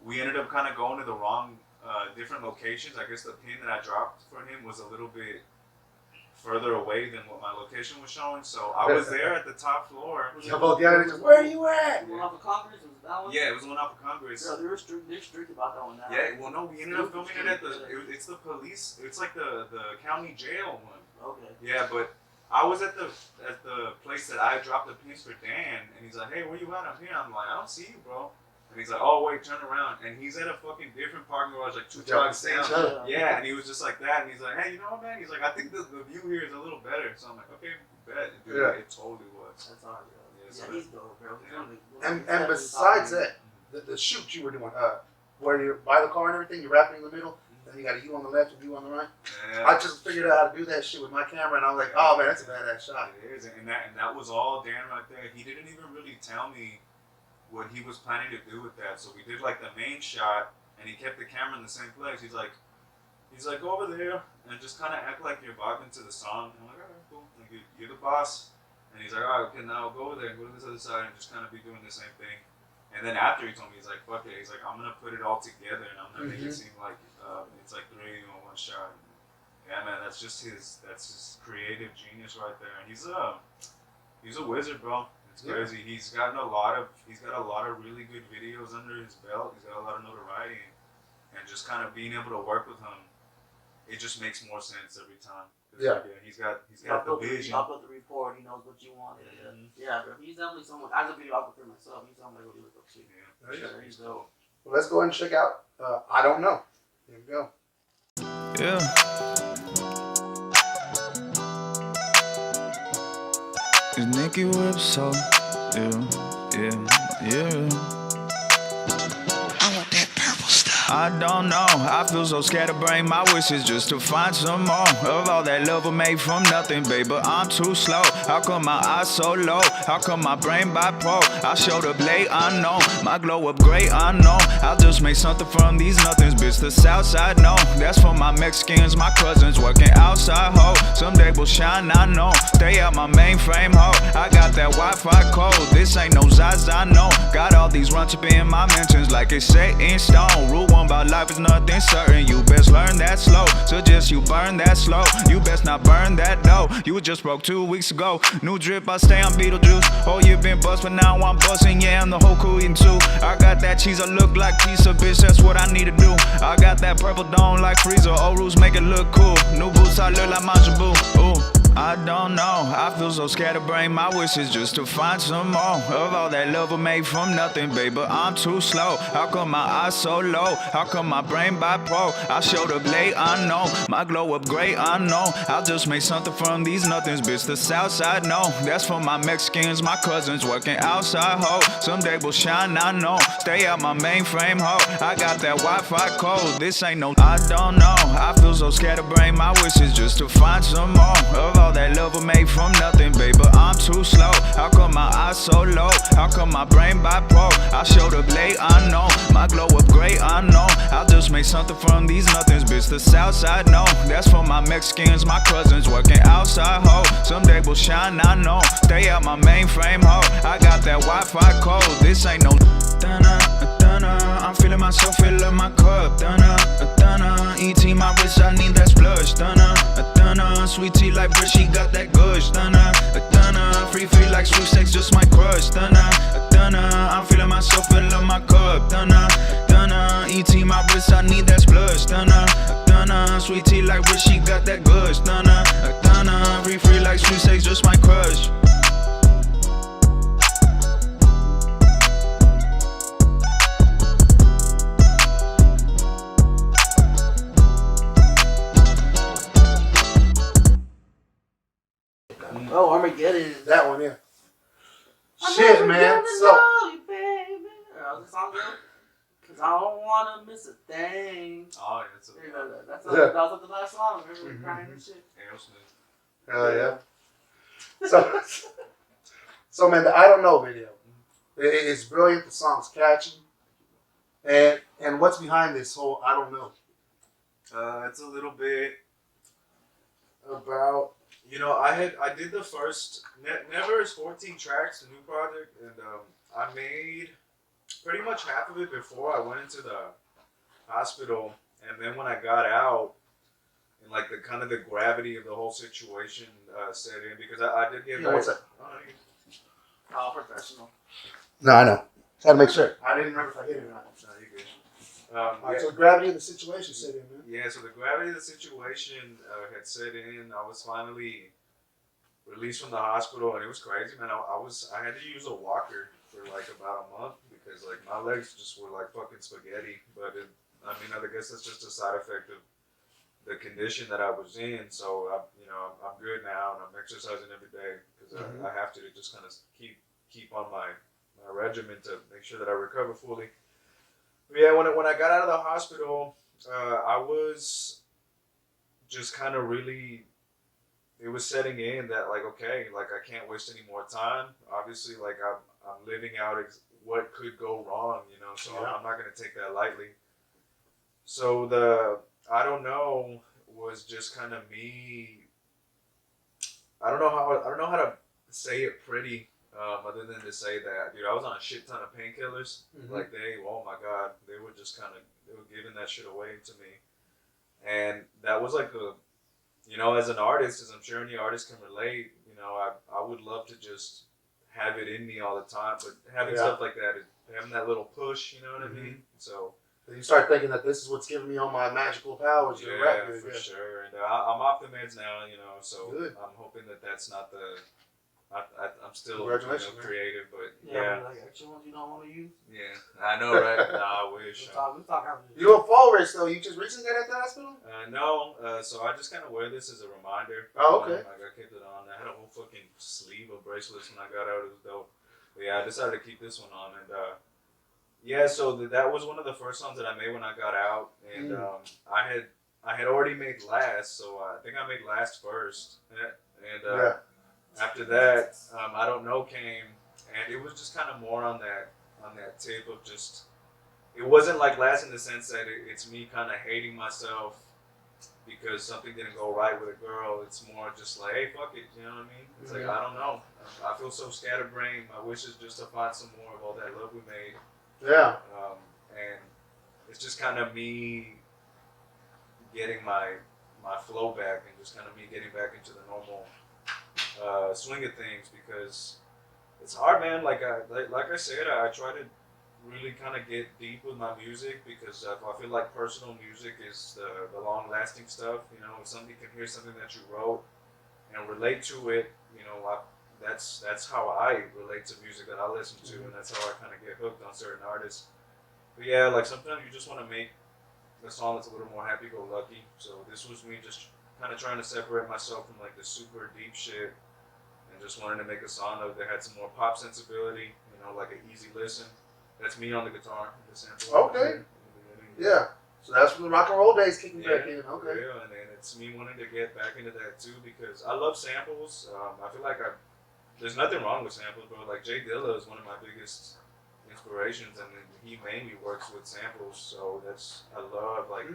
we ended up kind of going to the wrong, different locations. I guess the pin that I dropped for him was a little bit further away than what my location was showing, so I was there at the top floor. Where are you at? One off of Congress was that one? Yeah, it was one off of Congress. Bro, they're strict about that one now. Yeah, well, no, we ended up filming it at it's the police. It's like the county jail one. Okay. Yeah, but I was at the place that I dropped the pins for Dan, and he's like, "Hey, where you at? I'm here." I'm like, "I don't see you, bro." And he's like, "Oh wait, turn around." And he's at a fucking different parking garage, like 2 blocks down. Yeah, and he was just like that, and he's like, "Hey, you know what, man?" He's like, "I think the view here is a little better." So I'm like, "Okay, bet." Dude, it totally was. That's hard, bro. Yeah, Yeah, he's dope, bro. And besides that, the shoot you were doing, where you're by the car and everything, you're rapping in the middle, then you got you on the left and you on the right. Yeah. I just figured out how to do that shit with my camera, and I was like, oh man, that's a badass shot. It is, and that was all Dan right there. He didn't even really tell me what he was planning to do with that. So we did like the main shot, and he kept the camera in the same place. He's like, go over there and just kind of act like you're vibing to the song. I'm like, all right, cool. Like, you're the boss. And he's like, all right, okay, now go over there and go to this other side and just kind of be doing the same thing. And then after he told me, he's like, fuck it. He's like, I'm going to put it all together and I'm going to make it seem like it's like 3 in one shot. And yeah, man, that's his creative genius right there. And he's a wizard, bro. It's crazy. He's got a lot of really good videos under his belt. He's got a lot of notoriety. And just kind of being able to work with him, it just makes more sense every time. Yeah. He's got the vision. He built the report. He knows what you want. Yeah, bro. He's definitely someone. As a videographer myself, he's someone I really look up to. Yeah. He's dope. Well, let's go ahead and check out I Don't Know. Here we go. Yeah. Is Nikki Whip so? Yeah. I want that purple stuff. I I don't know, I feel so scared to bring my wishes just to find some more of all that love I made from nothing, babe. But I'm too slow. How come my eyes so low? How come my brain bipolar? I showed up late, I know. My glow up great, I know. I'll just make something from these nothings, bitch. The south side, no. That's for my Mexicans, my cousins working outside, ho. Someday we'll shine, I know. Stay out my mainframe, ho. I got that Wi-Fi code. This ain't no Zaza, no. Got all these run up in my mentions like it's set in stone. Rule one about life is nothing certain. You best learn that slow. Suggest you burn that slow. You best not burn that dough. You just broke 2 weeks ago. New drip, I stay on Beetlejuice. Oh, you been bust, but now I'm busting. Yeah, I'm the whole cool eating too. I got that cheese, I look like pizza, bitch. That's what I need to do. I got that purple dome like freezer. Old rules make it look cool. New boots, I look like Majin Buu. Ooh. I don't know, I feel so scared to bring my wishes just to find some more of all that love I made from nothing, babe. But I'm too slow. How come my eyes so low? How come my brain bipolar? I showed up late, I know. My glow up great, I know. I'll just make something from these nothings, bitch. The south side, no. That's for my Mexicans, my cousins working outside, ho. Someday we'll shine, I know. Stay out my mainframe, ho. I got that Wi-Fi code. This ain't no. I don't know. I feel so scared to bring my wishes just to find some more of all that love I made from nothing, babe. But I'm too slow. How come my eyes so low? How come my brain bipolar? I showed up late, I know. My glow up great, I know. I'll just make something from these nothings, bitch. The south side, no. That's for my Mexicans, my cousins working outside, ho. Someday we'll shine, I know. Stay out my mainframe, ho. I got that Wi-Fi code. This ain't no. I'm feeling myself, filling my cup. ET my wrist, I need that splurge. Sweet tea like Brit, she got that gush. Free like sweet sex, just my crush. I'm feeling myself, filling my cup. ET my wrist, I need that splurge. Sweet tea like Brit, she got that gush. Free like sweet sex, just my crush. Oh, Armageddon. That one, yeah. Shit, man. So, You, baby. How's the song go? Cause I don't wanna miss a thing. Oh, yeah, it's a You know, that Yeah. was like the last song. Everybody crying and shit. Aerosmith. yeah. So man, the I Don't Know video. It's brilliant. The song's catchy. And what's behind this whole I Don't Know? It's a little bit about, you know, I did the first Never is 14 tracks, the new project, and I made pretty much half of it before I went into the hospital, and then when I got out, and like the kind of the gravity of the whole situation set in, because I did get What's that? All professional. No, I know. Had to make sure. I didn't remember if I hit it or not. No, you're good. Alright, so the gravity of the situation set in, man. Yeah, so the gravity of the situation had set in. I was finally released from the hospital, and it was crazy, man. I had to use a walker for like about a month because like my legs just were like fucking spaghetti. But I guess that's just a side effect of the condition that I was in. So I'm good now, and I'm exercising every day because I have to just kind of keep on my regimen to make sure that I recover fully. But yeah, when I got out of the hospital, I was just kind of really, it was setting in that like, okay, like I can't waste any more time. Obviously, like I'm living out what could go wrong, so I'm not going to take that lightly. So the I Don't Know was just kind of me. I don't know how to say it pretty. Other than to say that, dude, I was on a shit ton of painkillers. Like oh my god, they were giving that shit away to me. And that was like as an artist, as I'm sure any artist can relate, I would love to just have it in me all the time, but having stuff like that, having that little push, you know what I mean? So you start thinking that this is what's giving me all my magical powers. Yeah, for sure. And I'm off the meds now, so good. I'm hoping that that's not the. I'm still creative, but Like actual ones you don't want to use. Yeah, I know, right? Nah, I wish. We'll talk after this. You do a fall race though. You just recently got at the hospital? No, so I just kind of wear this as a reminder. Oh, okay. I kept it on. I had a whole fucking sleeve of bracelets when I got out. It was dope. But yeah, I decided to keep this one on, and Yeah, so that was one of the first songs that I made when I got out, and I had already made Last, so I think I made Last first, and after that, I Don't Know came, and it was just kind of more on that tip of just, it wasn't like Last in the sense that it's me kind of hating myself because something didn't go right with a girl. It's more just like, hey, fuck it, you know what I mean? It's like, I don't know. I feel so scatterbrained. My wish is just to find some more of all that love we made. Yeah. And it's just kind of me getting my flow back and just kind of me getting back into the normal swing of things, because it's hard, man. Like I said, I try to really kind of get deep with my music, because I feel like personal music is the long-lasting stuff. You know, if somebody can hear something that you wrote and relate to it, you know, that's how I relate to music that I listen to, and that's how I kind of get hooked on certain artists. But yeah, like sometimes you just want to make a song that's a little more happy-go-lucky. So this was me just kind of trying to separate myself from like the super deep shit, and just wanted to make a song that had some more pop sensibility, you know, like an easy listen. That's me on the guitar, the sample. Okay. Yeah. So that's from the rock and roll days kicking back in. Okay. Yeah, and it's me wanting to get back into that too, because I love samples. I feel like there's nothing wrong with samples, bro. Like Jay Dilla is one of my biggest inspirations, and he mainly works with samples. So I love like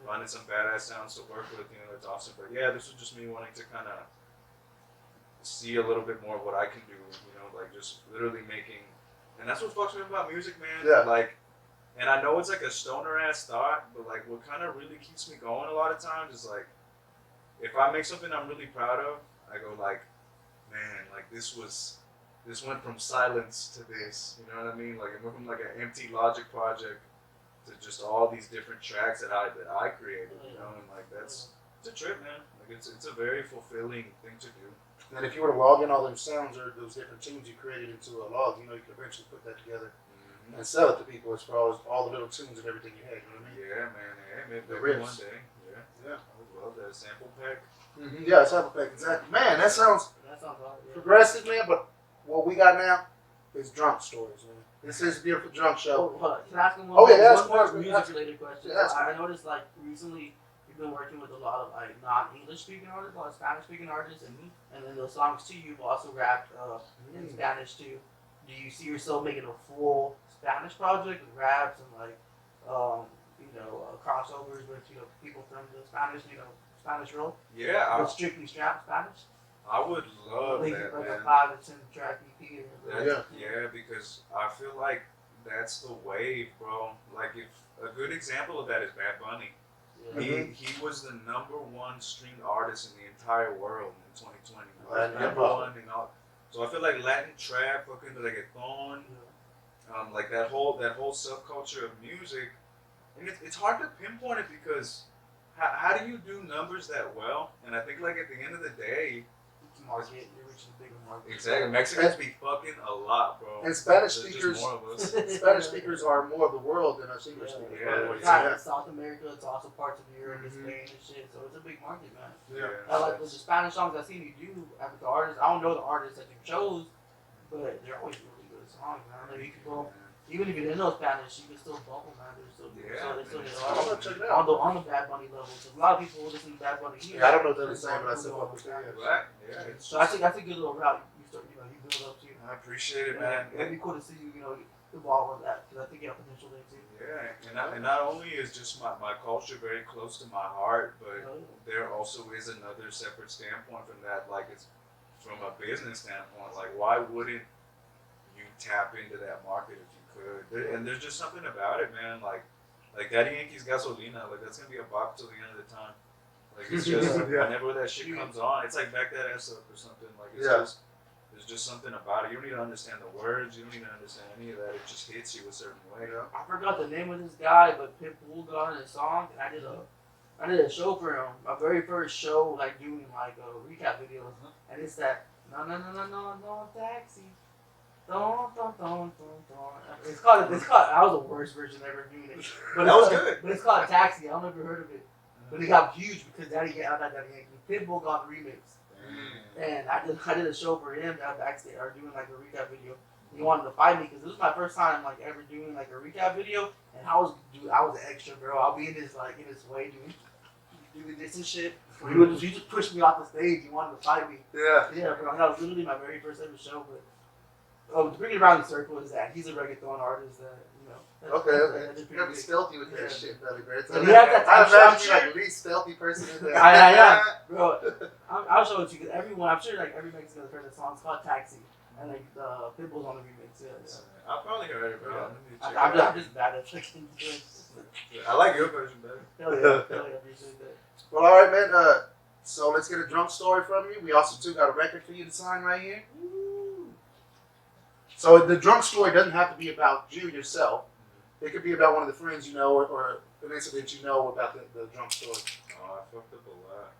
finding some badass sounds to work with. You know, that's awesome. But yeah, this was just me wanting to kind of see a little bit more of what I can do. You know, like just literally making. And that's what fucks me about music, man. Yeah. Like, and I know it's like a stoner ass thought, but like what kind of really keeps me going a lot of times is like, if I make something I'm really proud of, I go like, man, like this went from silence to this. You know what I mean? Like it went from like an empty Logic project to just all these different tracks that I created. You know, and like it's a trip, man. Like it's a very fulfilling thing to do. And if you were to log in all them sounds or those different tunes you created into a log, you know, you could eventually put that together and sell it to people as far as all the little tunes and everything you had. You know what I mean? Yeah, man. Yeah, maybe The one riffs. day. Yeah. Yeah. I would love that sample pack. Yeah, sample pack, exactly. Man, that sounds hard. Yeah. progressive, man. But what we got now is drunk stories, man. This is a beautiful drunk show. Hold on. Can I ask him Oh, yeah, one more ask- music-related question? yeah, ask I noticed, like, recently you've been working with a lot of, like, non-English speaking artists, a lot of Spanish-speaking artists, and then those songs, too, you've also rapped in Spanish, too. Do you see yourself making a full Spanish project with raps and, like, crossovers with, people from the Spanish role? Yeah, But strictly Spanish? I would love Like that, a man. 5 to 10 track EP. Yeah, because I feel like that's the wave, bro. Like if a good example of that is Bad Bunny. Yeah. He was the #1 streamed artist in the entire world in 2020. Latin Number hip-hop. one and all. So I feel like Latin trap, fucking reggaeton, like that whole subculture of music, and it's hard to pinpoint it because how do you do numbers that well? And I think like at the end of the day, Market, you're reaching a bigger market. exactly, Mexicans be fucking a lot, bro. And Spanish There's speakers, just more of us. Spanish speakers are more of the world than us English speakers. Yeah, by the way. Right, it's South America, it's also parts of Europe, and Spain and shit, so it's a big market, man. Yeah. I like the Spanish songs I've seen you do with the artists. I don't know the artists that you chose, but they're always really good songs, man. Like, you can go, even if you didn't know Spanish, you can still bump them, man. They're still good. Yeah, They still hit I'm hard. gonna check it out. On the Bad Bunny level. So a lot of people listen to Bad Bunny here. Yeah, I don't know if they're the same, but I still fuck with that. Right? Yeah. It's So I think that's a good little route you start, you build up to. I appreciate it, man. It'd be cool to see you, evolve on that, because I think you have potential there too. Yeah, and not only is just my culture very close to my heart, but there also is another separate standpoint from that. Like it's from a business standpoint. Like why wouldn't you tap into that market if you could? And there's just something about it, man. Like Daddy Yankee's Gasolina. Like that's gonna be a bop till the end of the time. Like it's just whenever that shit comes on, it's like back that ass up or something. Like it's just. There's just something about it. You don't need to understand the words. You don't need to understand any of that. It just hits you a certain way. I forgot the name of this guy, but Pitbull got in a song, and I did a show for him. My very first show, like doing like a recap videos, and it's that no taxi, don't. It's called. I was the worst version ever doing it, but That was good. But it's called Taxi. I don't know if you heard of it, but it got huge because Daddy Yankee. Pitbull got the remix. And I did a show for him down backstage, or doing like a recap video. He wanted to fight me because this was my first time like ever doing like a recap video, and I was an extra, bro. I'll be in his way doing this and shit. He just pushed me off the stage. He wanted to fight me. Yeah. Yeah, bro. That was literally my very first ever show. But to bring it around the circle is that he's a reggaeton artist that Okay. that's You're gonna be stealthy with that shit, Feliberto. And he has that I type imagine shit. you like the least stealthy person in there. Yeah, bro. I'll show it to you because I'm sure like every Mexican has heard the song. It's called Taxi, and like Pitbull's on the remix. Yeah. I probably heard it, bro. Yeah. Let me check it out. I'm just bad at fucking doing it. I like your version better. Hell yeah, appreciate that. Well, all right, man. So let's get a drunk story from you. We also too got a record for you to sign right here. So the drunk story doesn't have to be about you yourself. It could be about one of the friends you know, or an incident you know about the drunk story. Oh, I fucked up a lot.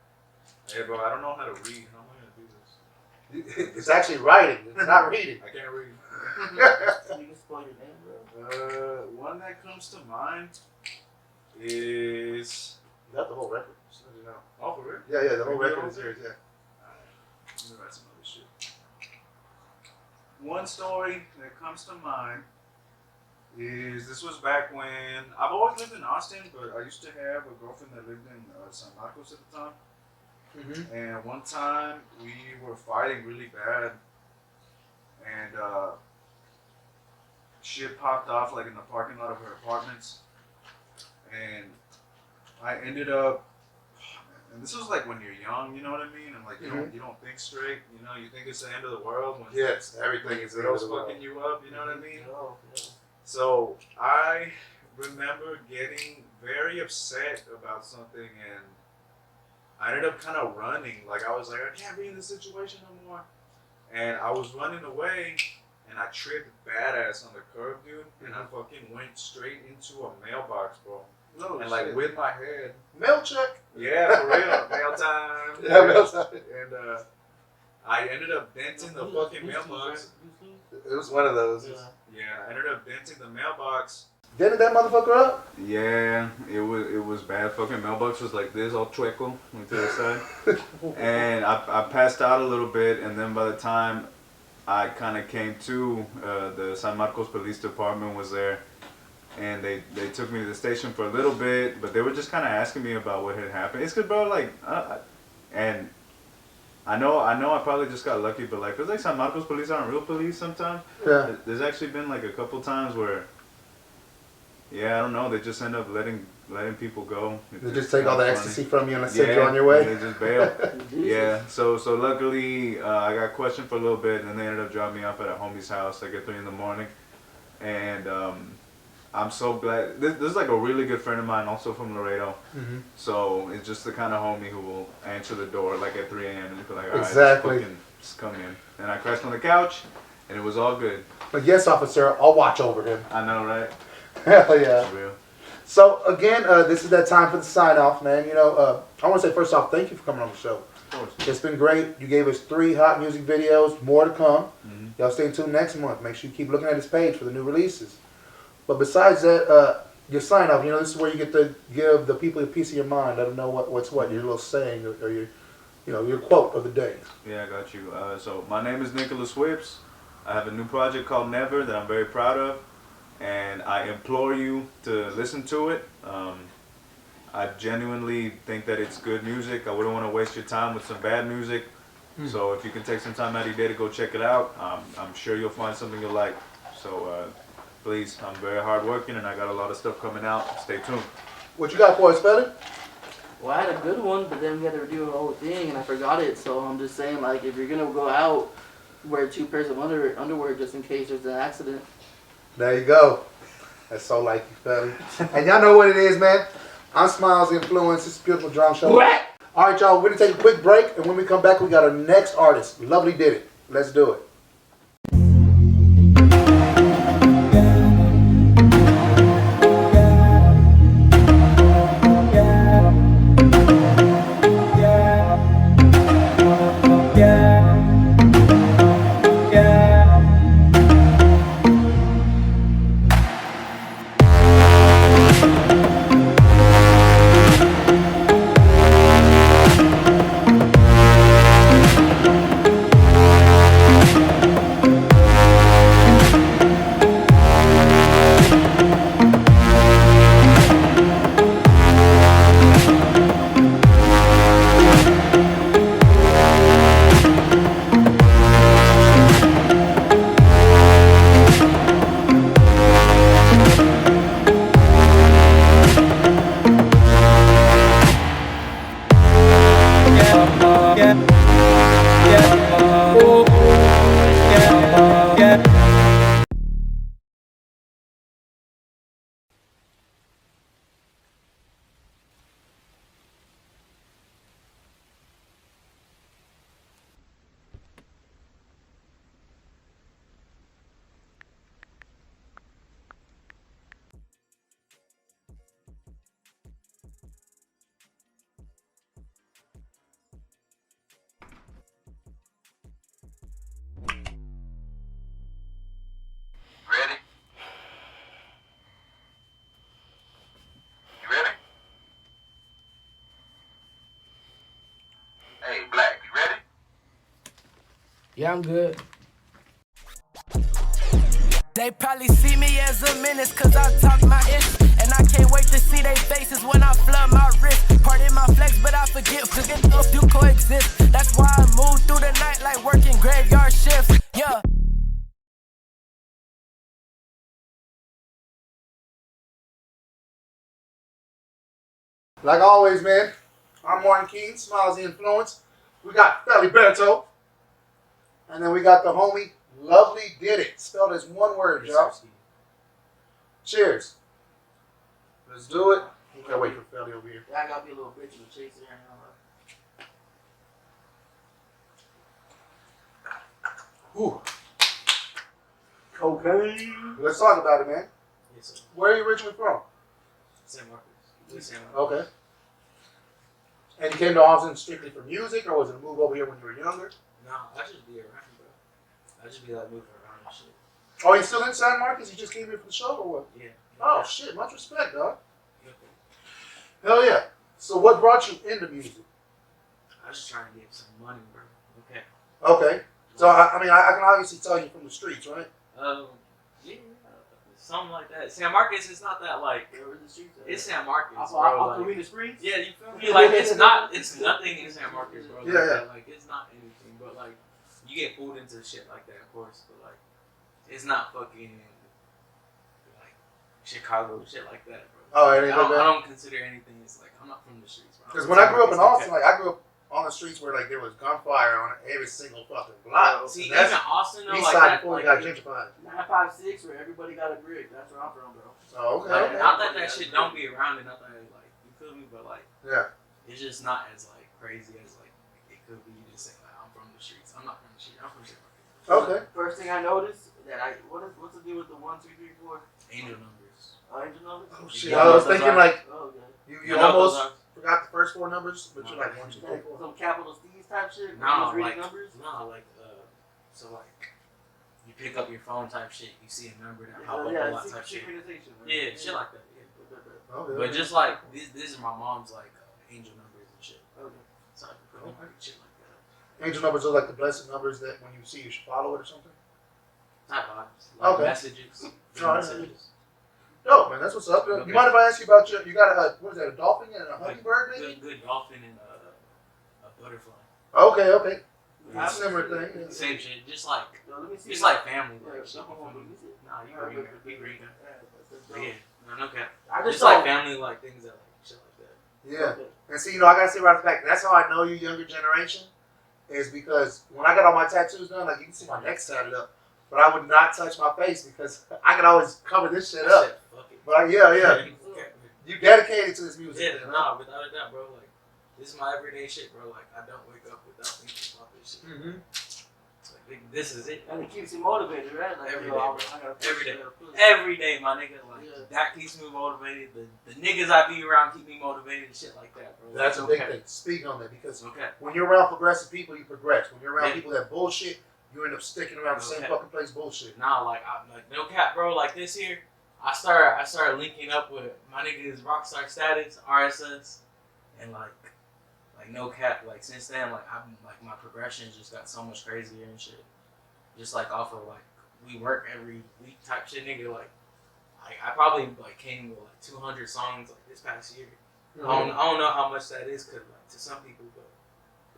Hey, bro, I don't know how to read. How am I gonna do this? It's actually writing. It's not reading. I can't read. You can spoil your name, bro. One that comes to mind is. You got the whole record. Just let you know. Oh, for real? Yeah, the whole Read it record all is yours. Yeah. Let me write some other shit. One story that comes to mind is this was back when I've always lived in Austin, but I used to have a girlfriend that lived in San Marcos at the time. Mm-hmm. And one time we were fighting really bad, and shit popped off like in the parking lot of her apartments, and I ended up. And this was like when you're young, you know what I mean, and like you don't think straight, you know, you think it's the end of the world when Yes, everything is the end of girls the world. fucking you up, you know what I mean. Yeah. So I remember getting very upset about something, and I ended up kind of running. Like I was like, I can't be in this situation no more, and I was running away, and I tripped badass on the curb, dude, and I fucking went straight into a mailbox, bro. No And shit. like with my head. Mail check. Yeah, for real. Mail time. Yeah, mail time. And I ended up denting the fucking mailbox. It was one of those. Yeah. Yeah, I ended up denting the mailbox. Dented that motherfucker up? Yeah, it was bad. Fucking mailbox was like this, all chueco, went to the side. And I passed out a little bit, and then by the time I kind of came to, the San Marcos Police Department was there. And they took me to the station for a little bit, but they were just kind of asking me about what had happened. It's good, bro. Like, and I know I probably just got lucky, but like, 'cause like San Marcos police aren't real police sometimes. Yeah. There's actually been like a couple times where, yeah, I don't know, they just end up letting people go. They just take all the Funny. ecstasy from you and they send you on your way? They just bail. Yeah. So luckily I got questioned for a little bit, and then they ended up dropping me off at a homie's house like at 3 a.m, and I'm so glad. This is like a really good friend of mine, also from Laredo. Mm-hmm. So it's just the kind of homie who will answer the door like at 3 a.m. and be like, all right, Exactly. just come in. And I crashed on the couch, and it was all good. But yes, officer, I'll watch over him. I know, right? Hell yeah. For real. So again, this is that time for the sign off, man. You know, I want to say first off, thank you for coming on the show. Of course. It's been great. You gave us 3 hot music videos, more to come. Mm-hmm. Y'all stay tuned next month. Make sure you keep looking at this page for the new releases. But besides that, your sign off, you know, this is where you get to give the people a piece of your mind. Let them know what's what, your little saying or your, you know, your quote of the day. Yeah, I got you. So my name is Nicholas Whips. I have a new project called Never that I'm very proud of, and I implore you to listen to it. I genuinely think that it's good music. I wouldn't want to waste your time with some bad music. So if you can take some time out of your day to go check it out, I'm sure you'll find something you'll like. So please, I'm very hardworking, and I got a lot of stuff coming out. Stay tuned. What you got for us, fella? Well, I had a good one, but then we had to do the whole thing, and I forgot it. So I'm just saying, like, if you're gonna go out, wear 2 pairs of underwear just in case there's an accident. There you go. That's so like you, fella. And y'all know what it is, man. I'm Smiles Influence. This is Beautiful Drunk Show. All right, y'all. We're gonna take a quick break, and when we come back, we got our next artist, Lovelydidit. Let's do it. Yeah, I'm good. They probably see me as a menace cause I talk my ish. And I can't wait to see their faces when I flood my wrist. Pardon my flex, but I forget those do coexist. That's why I move through the night like working graveyard shifts. Yeah. Like always, man, I'm Martin King, Smiles the Influence. We got Feliberto. And then we got the homie Lovelydidit, spelled as one word, y'all. Cheers. Let's do it. We gotta wait for Felly over here. Yeah, I gotta be a little bitch and chase here. Whew. Cocaine. Let's talk about it, man. Yes, sir. Where are you originally from? San Marcos. San Marcos. Okay. And you came to Austin strictly for music, or was it a move over here when you were younger? No, I just be around, bro. I just be like moving around and shit. Oh, you still in San Marcos? You just came here for the show, or what? Yeah. Oh, shit. Much respect, dog. Okay. Hell yeah. So what brought you into music? I was just trying to get some money, bro. Okay. Okay. So, I mean, I can obviously tell you from the streets, right? Yeah, something like that. San Marcos is not that like. It's San Marcos, bro. Off Like, Arena Springs? yeah, you feel me? Like it's nothing in San Marcos, bro. Like Yeah, that. Like it's not anything, but like you get pulled into shit like that, of course. But like it's not fucking like Chicago shit like that, bro. Oh, Like, it ain't I like that? don't consider anything. It's like I'm not from the streets, bro. Because when I grew up in Austin, like I grew up on the streets where like there was gunfire on every single fucking block. See, And that's even Austin though, east like side that, before like, we got gentrified. 956 where everybody got a brick. That's where I'm from, bro. Oh, okay. like, Okay. not that that shit don't be around and not that like you feel me, but like Yeah. it's just not as like crazy as like it could be. You just say like I'm from the streets. I'm not from the streets. I'm from San Marcos. Okay. First thing I noticed that what's the deal with the 1, 2, 3, 4? Angel numbers. Angel numbers? Oh shit. I was thinking like Oh, okay. you almost forgot the first 4 numbers, but you're like 1, 2, 3, 4. Some capital C's type shit? No, Just reading like numbers? no, like so like you pick up your phone type shit. You see a number that pop up a Yeah, lot type shit. synchronization. Right? Yeah, shit like that. Yeah. Okay. But just like this is my mom's like angel numbers and shit. Okay. So I put up like shit like that. Angel numbers are like the blessed numbers that when you see you should follow it or something. Type vibes. Like Okay. messages. Alright. Messages. Dope, man. That's what's up. Okay. You mind if I ask you about you got a what is that? A dolphin and a hummingbird, maybe? Good dolphin and a butterfly. Okay. Okay. Yeah. Similar thing. Yeah. Same shit. Just like Let me see. just like family. Like shit. Hold on, let me see. Nah, you green. You green. Yeah. No cap. I Just just like saw. family, like things that like shit like that. Yeah. And see, I gotta say right off the back, that's how I know you younger generation, is because when I got all my tattoos done, like you can see my neck tatted up, but I would not touch my face because I could always cover this shit up. Shit, fuck it. But yeah. You dedicated to this music. Yeah, man, nah, without a doubt, bro. Like, this is my everyday shit, bro. Like, I don't wake up without thinking about this shit. Mm-hmm. Like, this is it. And it keeps you motivated, right? Like, Every yo, day, I bro. gotta push, Every day. I gotta push. Every day, my nigga. Like, Yeah. that keeps me motivated. The niggas I be around keep me motivated and shit like that, bro. That's a Like, big thing. Speak on that because Okay. when you're around progressive people, you progress. When you're around Yeah. people that bullshit, you end up sticking around the same Okay. fucking place bullshit. Nah, like, I'm like, no cap, bro. Like, this here, I started linking up with my niggas Rockstar Status, RSS, and like no cap. Like, since then, like, I'm like my progression just got so much crazier and shit. Just like off of like we work every week type shit, nigga. Like I probably like came with like 200 songs like this past year. Mm-hmm. I don't know how much that is, cause like to some people, but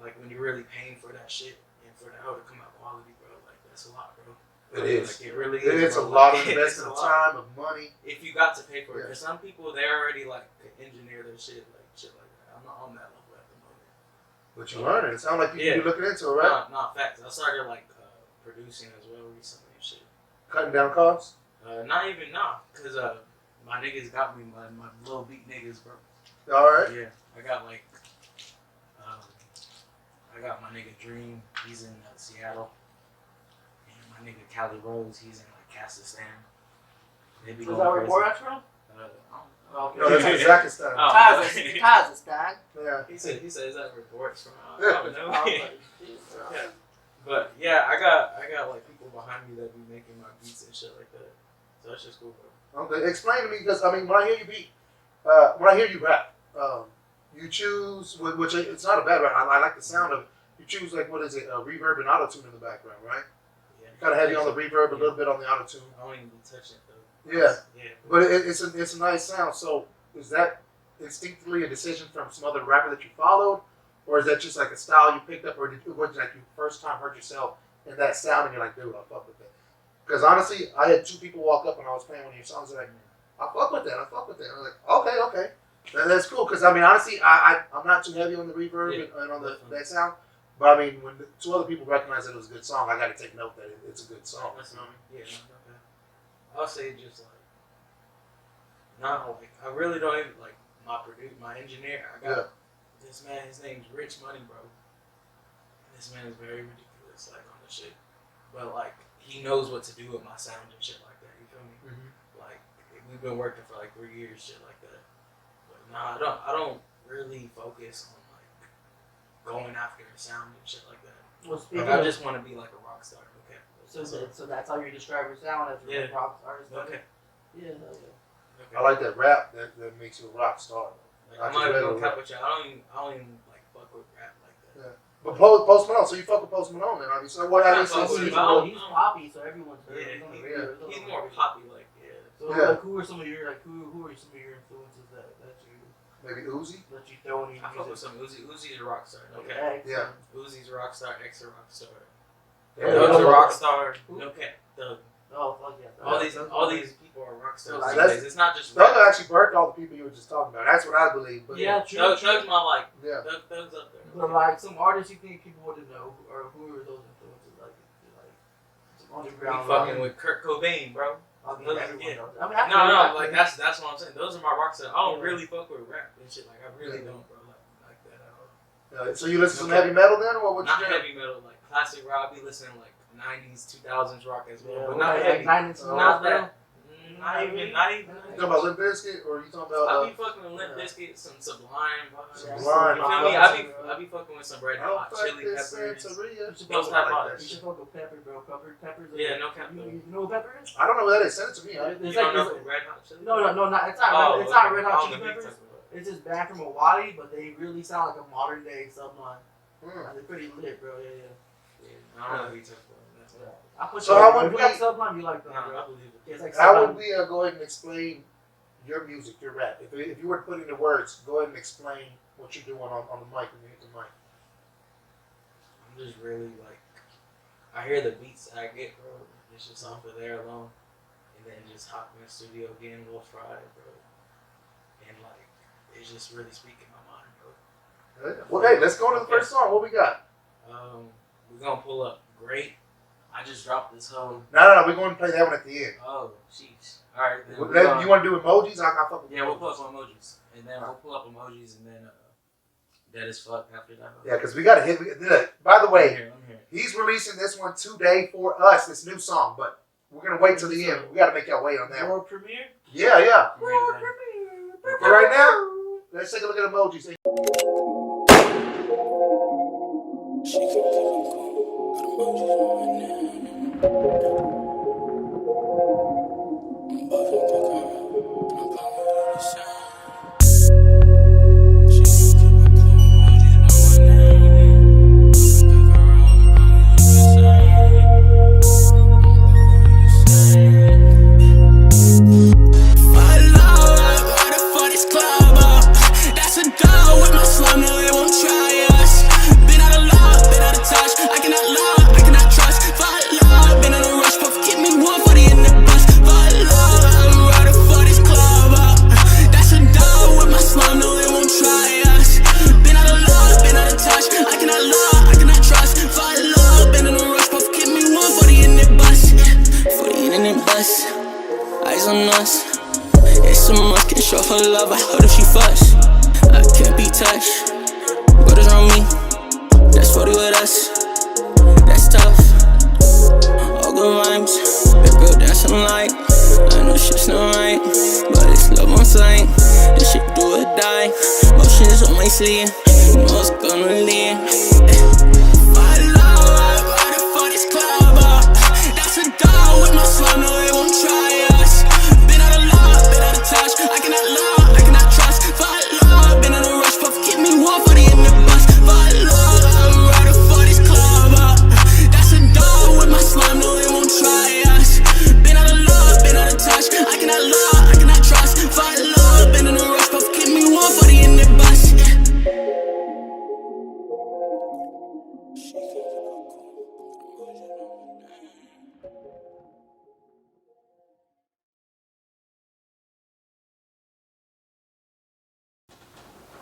like when you're really paying for that shit and for the hoe to come out quality, bro, like that's a lot, bro. It is. Like, it really It is. is a bro. lot of Like, it's investment a of lot. time, of money. If you got to pay for it, Yeah. for some people they already like could engineer their shit like that. I'm not on that level at the moment. But you learn it. It sounds like you Yeah. be looking into it, right? Nah, facts. I started like producing as well recently and shit. Cutting down costs. Not even cause my niggas got me my little beat niggas, bro. All right. Yeah, I got like I got my nigga Dream. He's in Seattle, and my nigga Cali Rose. He's in like Kazakhstan. They be Is that going where crazy. Borat's from? I don't know. No, that's Kazakhstan. Oh, Kazakhstan. Yeah. He said is that reports from? I Yeah. don't know. Oh, Yeah. But yeah, I got like people behind me that be making my beats and shit like that. So that's just cool, bro. Okay. Explain to me because I mean when I hear you beat, when I hear you rap, you choose which it's not a bad rap. I like the sound of it. you choose like, what is it, reverb and auto-tune in the background, right? Yeah. Kind of heavy on the reverb, a little bit on the auto-tune. I don't even be touching it though. Yeah. Yeah. But it's a nice sound. So is that instinctively a decision from some other rapper that you followed? Or is that just like a style you picked up? Or was it like you first time heard yourself in that sound and you're like, dude, I fuck with that? Because honestly, I had 2 people walk up when I was playing one of your songs and like, I fuck with that. I fuck with that. And I was like, okay. That's cool. Because I mean, honestly, I'm not too heavy on the reverb and on that sound. But I mean, when 2 other people recognize that it was a good song, I got to take note that it's a good song. You know what I mean? Yeah, no. I'll say just like, no, like I really don't even like my engineer. I got this man. His name's Rich Money, bro. This man is very ridiculous, like on the shit. But like he knows what to do with my sound and shit like that. You feel me? Mm-hmm. Like we've been working for like 3 years, shit like that. But nah, I don't really focus on like going after the sound and shit like that. Well, like, I just want to be like a rock star. Okay. So that's how you describe your sound as a rock star. Okay. Yeah. I like that rap that makes you a rock star. Like, I'm not even gonna cap with you. I don't even like fuck with rap like that. Yeah. But Post Malone, so you fuck with Post Malone then, obviously. What have you seen? He's poppy, so everyone's He's more poppy, like So like, who are some of your influences that you maybe Uzi? That you throw in your I fuck with some Uzi. Uzi's a rock star. Okay. Yeah. Uzi's a rock star. X a rock star. Yeah, Doug's a rock star. No cap. Doug. Oh fuck yeah. All these people are rock stars. It's not just Doug actually birthed all the people you were just talking about. That's what I believe. But yeah, true. Doug's my like. Yeah. Doug's up there. But like some artists you think people wouldn't know, or who are those influences? Like some underground. Fucking with Kurt Cobain, bro. I mean, no, like that's what I'm saying. Those are my rock stars. I don't really fuck with rap and shit. Like I really don't, bro. Like that at all. So you listen to some heavy metal then, or what? Not heavy metal, like classic rock. I be listening like 90s, 2000s rock as well, but not heavy. Not that. Not even. You talking about Limp Bizkit, or you talking about? I be fucking with Limp Bizkit, some Sublime vibes. Sublime. You feel me? I be fucking with some Red Hot Chili Peppers. Those type of. You should fuck with Pepper, bro. Pepper's. Yeah, no cap. You know what Pepper is? I don't know what that is. Send it to me. You don't know Red Hot Chili? No, not. It's not. It's not Red Hot Chili Peppers. It's just band from Hawaii, but they really sound like a modern day Sublime. They're pretty lit, bro. Yeah. I don't know what you talking about. So how would we? Sublime, you like that, bro? I believe it. Like how would we go ahead and explain your music, your rap? If you were to put it into words, go ahead and explain what you're doing on the mic when you hit the mic. I'm just really like, I hear the beats I get, bro. It's just off of there alone, and then just hop in the studio, getting a little fried, bro. And like, it's just really speaking my mind, bro. Well, hey, let's go into the first song. What we got? We're gonna pull up Great. I just dropped this whole. No. We're going to play that one at the end. Oh, jeez. All right. Then you want to do emojis? I fuck with yeah, we'll pull up emojis, and then we'll pull up emojis, and then Dead as Fuck after that. Yeah, because we got to hit. By the way, I'm here. He's releasing this one today for us. This new song, but we're gonna wait till the end. We got to make y'all wait on that. World premiere. Yeah. World premiere. For right now, let's take a look at emojis.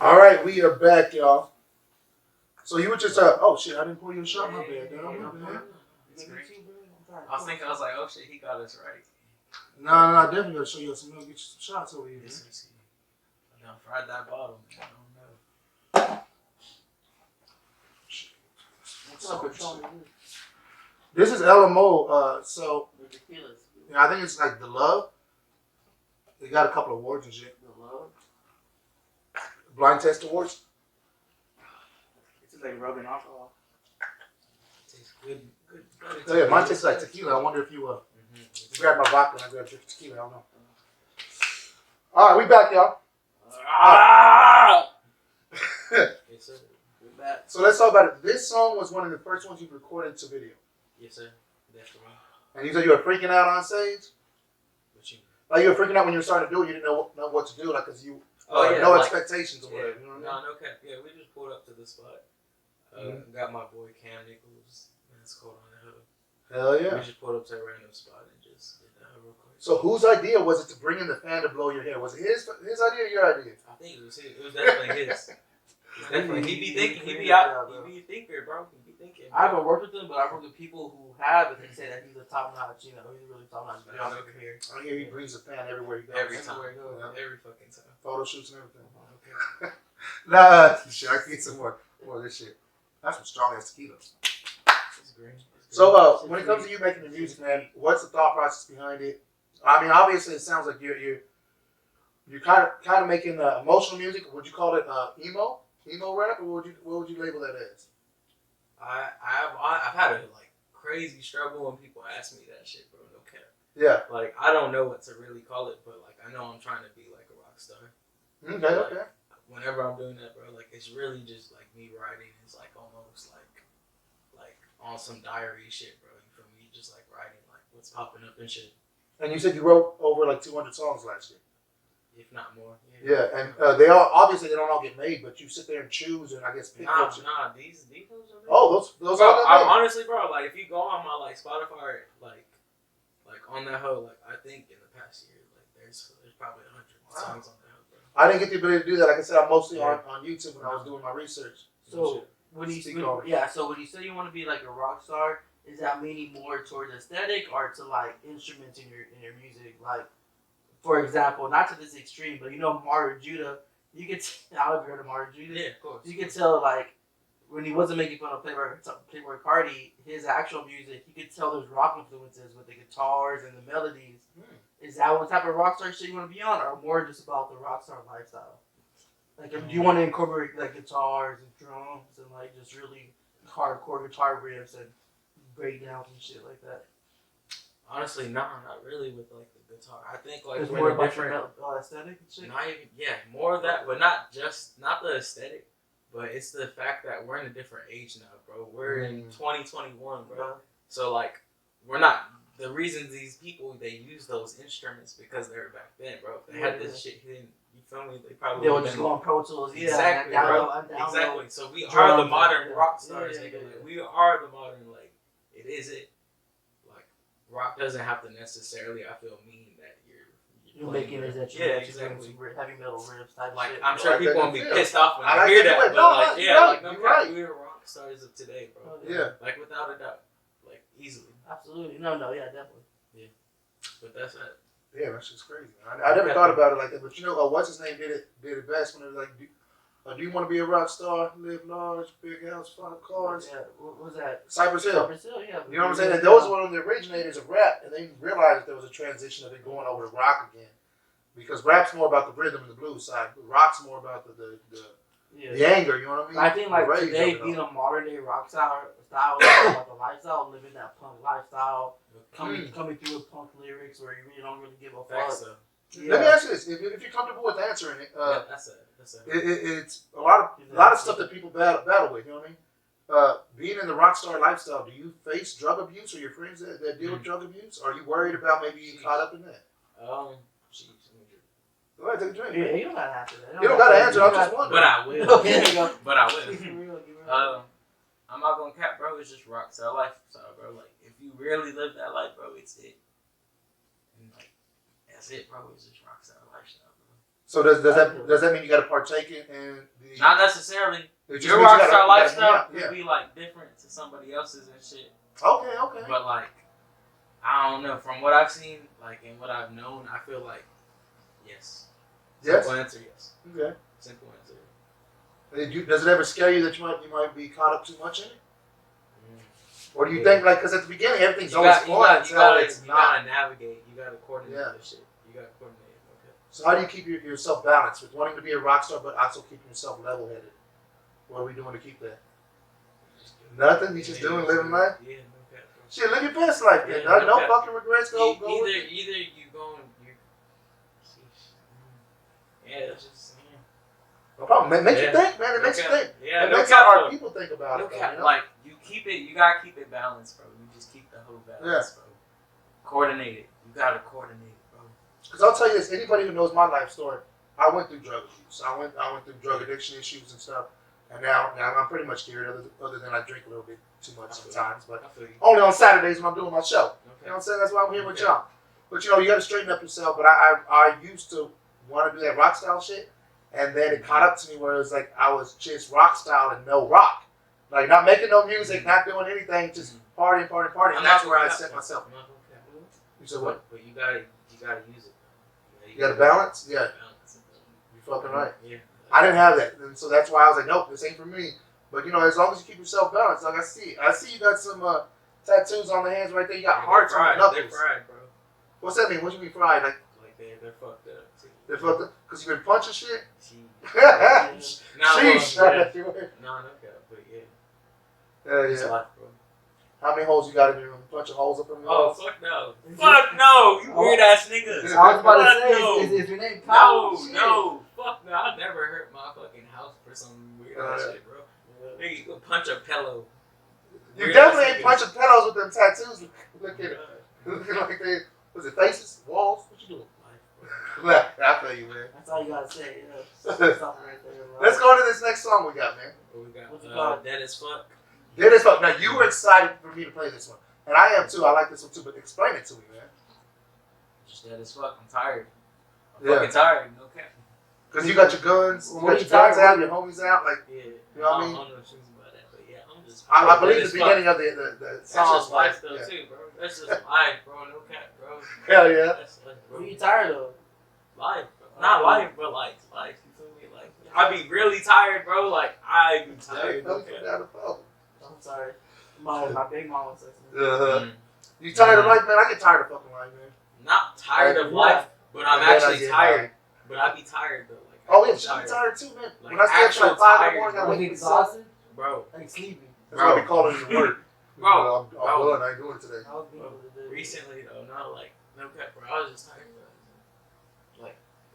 All right, we are back, y'all. So you were just oh shit, I didn't pour you a shot. My bad, dog. My bad. I was thinking, I was like, oh shit, he got us right. No, I definitely gotta show you some. Get you some shots over here. Man. I done fried that bottle, man. I don't know. This is LMO. So yeah, I think it's like the love. They got a couple of awards and shit. The love. Blind test awards. It's just like rubbing alcohol. Tastes good. Oh, yeah, mine tastes like tequila. I wonder if you you grab my vodka and I grab your tequila. I don't know. All right, we back, y'all. Yes, sir. We're back. So let's talk about it. This song was one of the first ones you recorded to video. Yes, sir. That's the one. And you said you were freaking out on stage? What you mean? Like you were freaking out when you were starting to do it, you didn't know what to do, like, because you no like, expectations or whatever. You know what I mean? No cap. Yeah, we just pulled up to the spot. Got my boy Cam Nichols. That's cold on the hood. Hell yeah. We just pulled up to a random spot and just did that real quick. So whose idea was it to bring in the fan to blow your hair? Was it his idea or your idea? I think it was his. It was definitely his. Definitely. He be thinking. He be out. He be a thinker, bro. He be thinking. I haven't worked with him, but I've worked with people who have, and they say that he's a top notch. You know, he's really top notch. Here. I hear he brings a fan everywhere he goes. Every time. Every fucking time. Photo shoots and everything. Okay. Nah, shit, I can get some more of this shit. That's some strong ass tequila. It's green. So, when it comes to you making the music, man, what's the thought process behind it? I mean, obviously, it sounds like you're kind of making emotional music. Would you call it emo rap, or what would you label that as? I've had a crazy struggle when people ask me that shit, bro. No cap. Yeah. Like I don't know what to really call it, but I know I'm trying to be like a rock star. Okay. Whenever I'm doing that, bro, it's really just me writing. It's almost like on some diary shit, bro. You feel me? Just writing what's popping up and shit. And you said you wrote over 200 songs last year. If not more. Yeah, and they all obviously they don't all get made, but you sit there and choose and I guess pick Nah, these are made. Oh, those bro, all got made. honestly, bro, if you go on my Spotify, on that hoe, I think in the past year, there's probably 100 songs on that hoe, bro. I didn't get the ability to do that. Like I said, I'm mostly on YouTube when I was doing my research. So when you say you want to be like a rock star, is that meaning more towards aesthetic or to instruments in your music? For example, not to this extreme, but Mario Judah, you could I have heard of Mario Judah. Yeah, of course. You could tell when he wasn't making fun of Playboy Cardi, his actual music, you could tell there's rock influences with the guitars and the melodies. Is that what type of rock star shit you want to be on, or more just about the rock star lifestyle? Do you want to incorporate guitars and drums and just really hardcore guitar riffs and breakdowns and shit like that? Honestly, no, not really with the guitar. I think it's we're more in a about different aesthetic and shit. Not even more of that, but not the aesthetic, but it's the fact that we're in a different age now, bro. We're in 2021, bro. So we're not. The reasons these people they use those instruments because they were back then, bro. If they had this shit hidden, you feel me? They probably would just go on Pro Tools. Yeah, exactly, bro. Exactly. So we are the modern rock stars, nigga. We are the modern it is it. Rock doesn't have to necessarily, I feel, mean that you're making it that you're exactly heavy metal riffs type shit. I'm sure people won't be pissed off when they hear that, but we're rock stars of today, bro. Yeah. Without a doubt. Easily. Absolutely. No, yeah, definitely. Yeah. But that's it. Yeah, that's just crazy. I never thought about it like that, but what's his name did it best when it was do you want to be a rock star, live large, big house, 5 cars? Yeah, what was that? Cypress Hill. Yeah. You know what I'm saying? And those were one of the originators of rap, and they realized that there was a transition of it going over to rock again. Because rap's more about the rhythm and the blues side, but rock's more about the anger, you know what I mean? I think today being a modern day rock style is about the lifestyle, living that punk lifestyle, coming through with punk lyrics where you really don't really give a fuck. Let me ask you this: if you're comfortable with answering it, that's it. It's a lot of stuff that people battle with. You know what I mean? Being in the rock star lifestyle, do you face drug abuse or your friends that deal with drug abuse? Are you worried about maybe being caught up in that? Go ahead, take a drink. Yeah, you don't gotta answer that. You don't gotta answer. I'm just wondering. But I will. There you go. But I will. I'm not gonna cap, bro. It's just rock star lifestyle, bro. If you really live that life, bro, it's it. And that's it, bro. It's just rock star lifestyle, bro. So does that mean you got to partake in the? Not necessarily. It just Your means you rockstar gotta lifestyle yeah. could be like different to somebody else's and shit. Okay. But like, I don't know. From what I've seen, like, and what I've known, I feel like yes. Yes. Simple answer, yes. Okay. Simple answer. Does it ever scare you that you might be caught up too much in it? Or do you think, like, because at the beginning everything's always fun until it's you not? gotta navigate. You gotta coordinate this shit. You gotta coordinate. Okay. So how do you keep yourself balanced with wanting to be a rock star, but also keeping yourself level-headed? What are we doing to keep that? Nothing. You just doing living life. Yeah, no cap. Shit, live your best life, then. Yeah, No cap. fucking regrets. Go. Either you go and you. Yeah, it's just. No problem. It makes you think, man. It makes you think. Yeah, it makes our people think about it. Cap, you know? Like you keep it. You gotta keep it balanced, bro. You just keep the whole balance, bro. Coordinate it. You gotta coordinate it, bro. Because I'll tell you this: anybody who knows my life story, I went through drug abuse. I went through drug addiction issues and stuff. And now I'm pretty much cured, other than I drink a little bit too much sometimes, but only on Saturdays when I'm doing my show. You know what I'm saying? That's why I'm here with y'all. But you know, you got to straighten up yourself. But I used to want to do that rock style shit, and then it caught up to me where it was like I was just rock style and no rock, like not making no music, not doing anything, just partying. And that's where I set myself. You said what? But you gotta use it. You got to balance. Yeah. You're fucking right. Yeah. I didn't have that, and so that's why I was like, nope, this ain't for me. But you know, as long as you keep yourself balanced, like I see you got some tattoos on the hands right there. You got hearts on the knuckles. They're fried, bro. What's that mean? What do you mean fried? Like they're fucked up. Too. They're fucked up because you've been punching shit. Sheesh. No, but yeah. Yeah. Life, bro. How many holes you got in your room? Punching holes up in your Oh, walls? fuck no. Fuck no. You weird ass niggas. I was about to say, no. is your name Kyle? No. Fuck no. I've never hurt my fucking house for some weird ass shit, bro. Nigga, you can punch a pillow. You Weird definitely ass ain't niggas. punching pillows with them tattoos. Looking like they, was it faces? Walls? What you doing? I feel you, man. That's all you gotta say. Something right there. Let's go to this next song we got, man. What we got? What's it called? Dead as Fuck. Dead as Fuck. Now, you were excited for me to play this one. And I am too. I like this one too. But explain it to me, man. Just dead as fuck. I'm tired. I'm Yeah. fucking tired. No cap. Because you got your guns. You What got are your you guns tired out. of? Your homies out. Like, Yeah. You know what I mean? I don't know things about that, but yeah, I'm just. I believe dead the as beginning fuck. of the That's song. just life though Yeah. too, bro. That's just life, bro. No cap, bro. Hell yeah. That's life, bro. What are you tired of? Life, bro. Not life, but like life. You feel me? Like I be really tired, bro. Like I be tired. No cap. I'm sorry. My big mama says to me. Uh-huh. You tired of life, man? I get tired of fucking life, man. Not tired of life, but I'm And then I actually get tired. But I be tired though. Like Oh, yeah, I'm I'm tired too, man. Like, When I stay up till like 5 in the morning, I Are wake you up exhausted? bro. Like sleepy. That's why we call it in work. Bro, I'm done. I ain't doing it today. I was being able to do it. Recently though, not like no cap, bro. I was just tired, bro.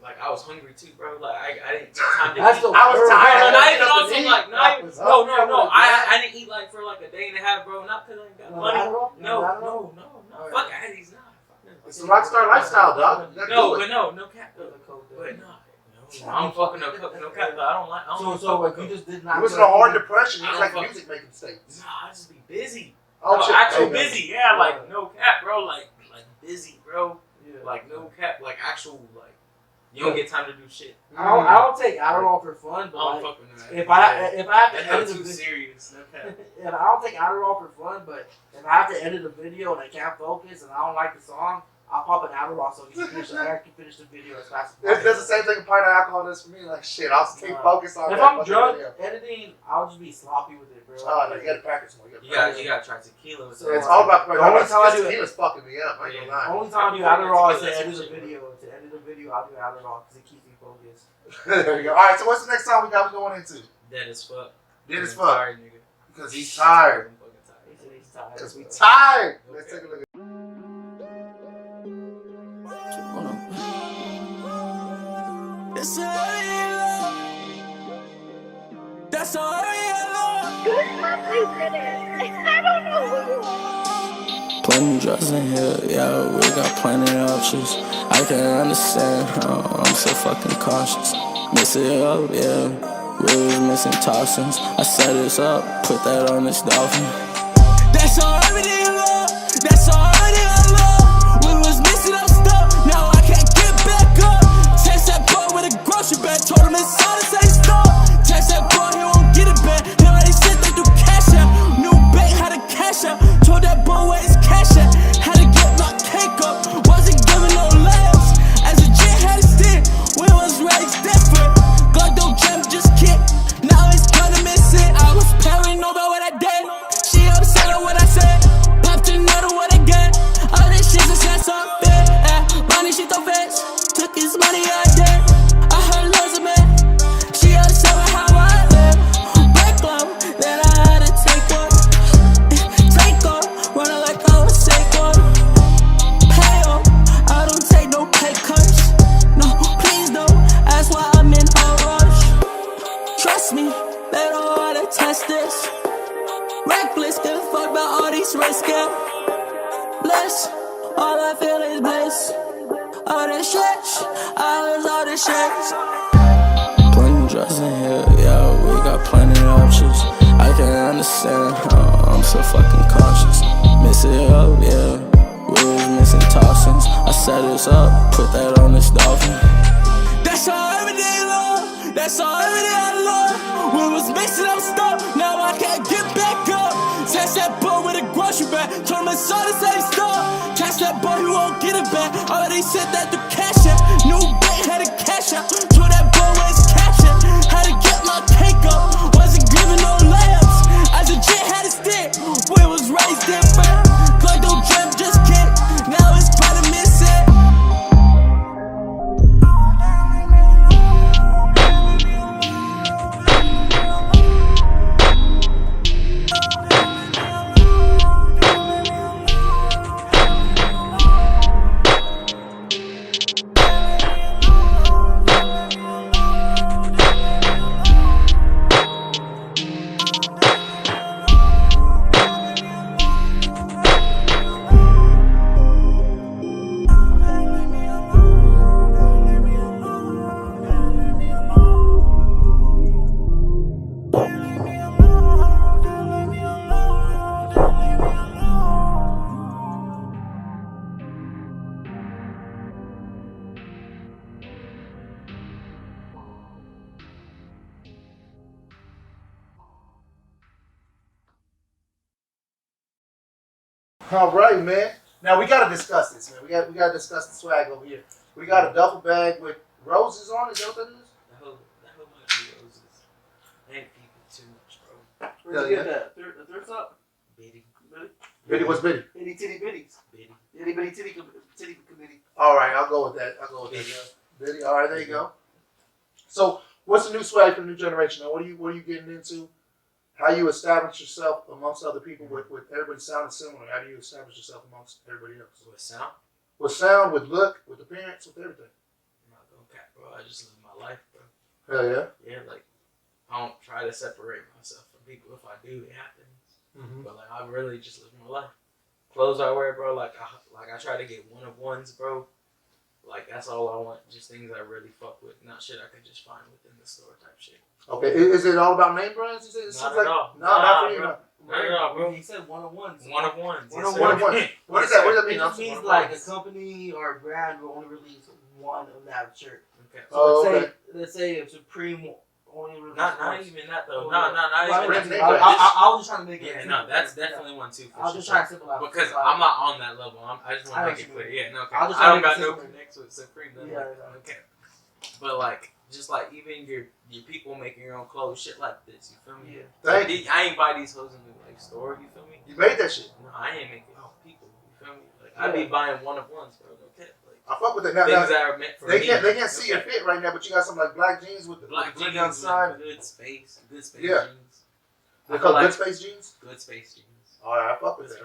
Like I was hungry too, bro. Like I didn't take time to That's eat. the I was worst. tired. No, not I even didn't on have to some eat. like I was no. hungry. I didn't eat like for like a day and a half, bro. Not because I ain't got No, money. Adderall? No. Alright. Fuck Addies, nah. Fuck them. It's a rockstar lifestyle, dog. You gotta No, do but it. no cap though. But no. I don't fucking no cap though. I don't like. So like you just did not. It was in a hard depression. You I was don't like fuck- music making states. Nah, I just be busy. Oh, No, shit. actual Okay. busy. Yeah, like no cap, bro. Like busy, bro. Yeah. Like no cap. Like actual like. You don't get time to do shit. I don't take Adderall for fun, but I don't like, fuck with that. if I have to That's edit not a too video, serious. No cap. and I don't take Adderall for fun, but if I have to edit a video and I can't focus and I don't like the song, I'll pop an Adderall so I can finish the video as fast as That's possible. the same thing a pint of alcohol does for me. Like, shit, I'll stay focused on If that. I'm fucking drunk video. editing, I'll just be sloppy with it, bro. Oh, no, you gotta practice more. You gotta try tequila. So It's all about The only time I do it- tequila's fucking me up. I ain't gonna lie. Only time I do Adderall is to Tequila, edit a shit, video. To edit a video, I'll do Adderall because it keeps me focused. There we go. All right, so what's the next song we got going into? Dead as fuck. Dead as I'm fuck. tired, nigga. Because he's tired. I'm fucking tired. He said he's tired. Because we bro. tired. Let's take a look at It's a that's all I don't know. Plenty drugs in here, yeah, we got plenty of options. I can understand, I'm so fucking cautious. Mix it up, yeah, we was missing toxins. I set this up, put that on this dolphin. That's already love. That's already love. We was missing up stuff. Now I can't get back up. Chase that boy with a growth. all this bliss. All this shit, all this shit. Plenty drugs in here, yeah, we got plenty of options. I can't understand, I'm so fucking cautious. Miss it up, yeah, we was missing toxins. I set this up, put that on this dolphin. That's all every day long, that's all every day I love. We was mixing up stuff, now I can't get back up. Test that boy with a grocery bag, told him it's all the same stuff. Catch that boy, he won't get it back. Already sent that to cash out. New bank had a cash out. Told that boy where his cash at. Had to get my cake up. Wasn't giving no layups. As a jet had a stick. We was raised different. Glock don't trap, just kick. Now it's part of missing. All right, man. Now we gotta discuss this, man. We gotta discuss the swag over here. We got a duffel bag with roses on it. Is that what that is? That whole might be roses. I ain't peeping too much, bro. Where'd you get that? The thrift shop? Biddy. Biddy, what's Biddy? Itty titty bitties. Biddy. Itty bitty titty committee. All right, I'll go with that. Biddy. All right, there you go. So, what's the new swag for the new generation? Now, what are you getting into? How you establish yourself amongst other people with everybody sounding similar? How do you establish yourself amongst everybody else? With sound? With sound, with look, with appearance, with everything. I'm not gonna cap, bro. I just live my life, bro. Hell yeah. Yeah, like, I don't try to separate myself from people. If I do, it happens. Mm-hmm. But, like, I really just live my life. Clothes I wear, bro, like I try to get one of ones, bro. Like, that's all I want. Just things I really fuck with. Not shit I could just find within the store type shit. Okay, is it all about name brands? Not at all. No, not for you. Not at all, bro. He said one of ones. One of ones. One of ones. What is that? What does that mean? It just means like a company or a brand will only release one of that shirt. Okay. So let's say if Supreme only release not even that though. Well, not even that. I was just trying to make it. Yeah, no, that's definitely one too. I was just trying to simplify because I'm not on that level. I just want to make it clear. Yeah, no, okay. I don't got no connects with Supreme. Yeah, okay. But like, just like even your people making your own clothes, shit like this. You feel me? Yeah. Like, I ain't buy these hoes in the like store. You feel me? You made that shit. No, I ain't making people. You feel me? Like I be buying one of ones, bro. Okay. I fuck with that. Now, things that are meant for they me. can't see your fit right now, but you got some like black jeans with the black jeans jeans outside. Good space jeans. They call good space jeans. Good space jeans. All right, I fuck with that.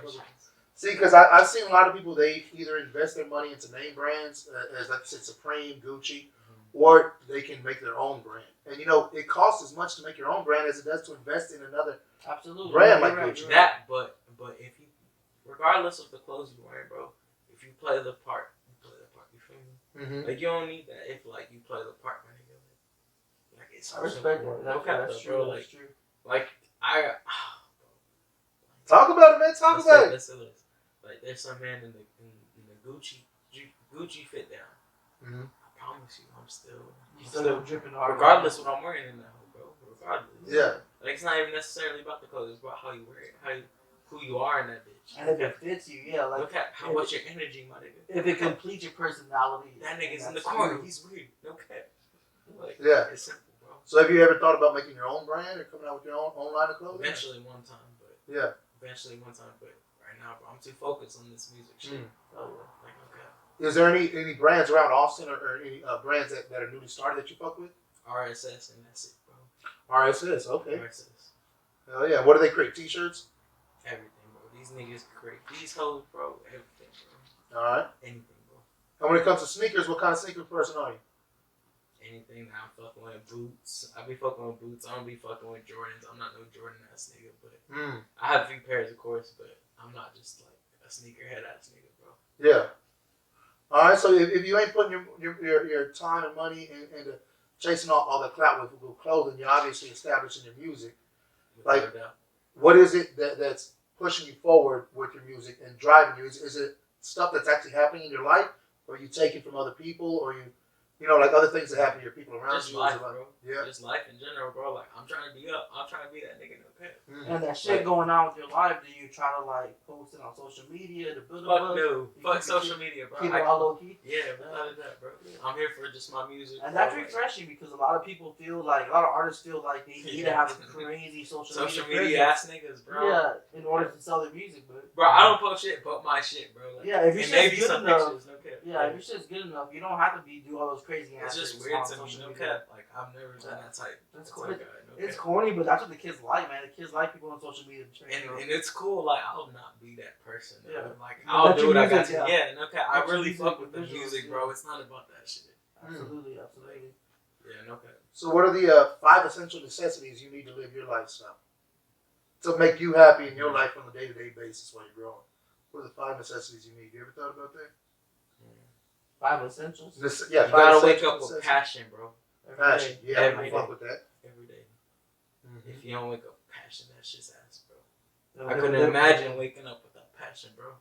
See, because I've seen a lot of people, they either invest their money into name brands, as like you said, Supreme, Gucci, or they can make their own brand. And you know, it costs as much to make your own brand as it does to invest in another brand like Gucci. That, but if you, regardless of the clothes you wear, bro, if you play the part, you play the part. You feel me? Mm-hmm. Like you don't need that if like you play the part, my nigga. Like it's I respect that. That's true. Like, like I. Talk about it, man. Talk about it. Listen. Like there's some man in the Gucci fit down. Mm-hmm. I promise you, I'm still dripping hard. Regardless of what I'm wearing in that hoe, bro. Regardless. Yeah. Like it's not even necessarily about the clothes. It's about how you wear it, who you are in that bitch. And if it fits you, yeah. Like look at how much your energy, my nigga. If it completes your personality, that nigga's in the corner. He's weird. No cap. Like, yeah. It's simple, bro. So have you ever thought about making your own brand or coming out with your own line of clothing? Eventually one time, but right now, bro, I'm too focused on this music shit. Oh, like, okay. Is there any brands around Austin or any brands that are newly started that you fuck with? RSS and that's it, bro. RSS, okay. RSS. Hell yeah. What do they create? T-shirts? Everything, bro. These niggas create these hoes, bro. Everything, bro. All right. Anything, bro. And when it comes to sneakers, what kind of sneaker person are you? Anything that I'm fucking with, boots. I be fucking with boots. I don't be fucking with Jordans. I'm not no Jordan ass nigga, but I have a few pairs, of course, but I'm not just like a sneakerhead ass nigga, bro. Yeah. All right, so if you ain't putting your time and money into chasing all the clout with clothing, you're obviously establishing your music. Like, what is it that's pushing you forward with your music and driving you? Is it stuff that's actually happening in your life, or you take it from other people, or you know, like other things that happen to your people around just you? life, Like, bro. yeah. Just life in general, bro. Like, I'm trying to be up. I'm trying to be that nigga in the pit. And that shit going on with your life, do you try to like post it on social media to build a buzz? No. Fuck social media, bro. Keep it all low key? Yeah, without a doubt, bro. I'm here for just my music. And that's refreshing because a lot of people feel like, a lot of artists feel like they need to have a crazy social media ass niggas, bro. Yeah, in order to sell their music, but. Bro, I don't post shit but my shit, bro. Like, yeah, if your shit's good enough. Pictures, no cap. Yeah, if your shit's good enough, you don't have to do all those crazy ass. It's just weird to me, no cap. Like, I've never done that type. That's cool. Guy, it's corny, but that's what the kids like, man. The kids like people on social media. And it's cool. Like, I'll not be that person. Yeah. Like, I'll do what I got to. Yeah, yeah, no cap. I really fuck with the music, bro. It's not about that shit. Absolutely. Yeah, no cap. So, what are the 5 essential necessities you need to live your lifestyle to make you happy in your life on a day-to-day basis while you're growing? What are the 5 necessities you need? You ever thought about that? 5 essentials. Yeah, you gotta wake up with passion, bro. Passion, yeah, every I day. fuck with that. Every day. If you don't wake up with passion, that's just ass, bro. I couldn't imagine waking up without passion, bro.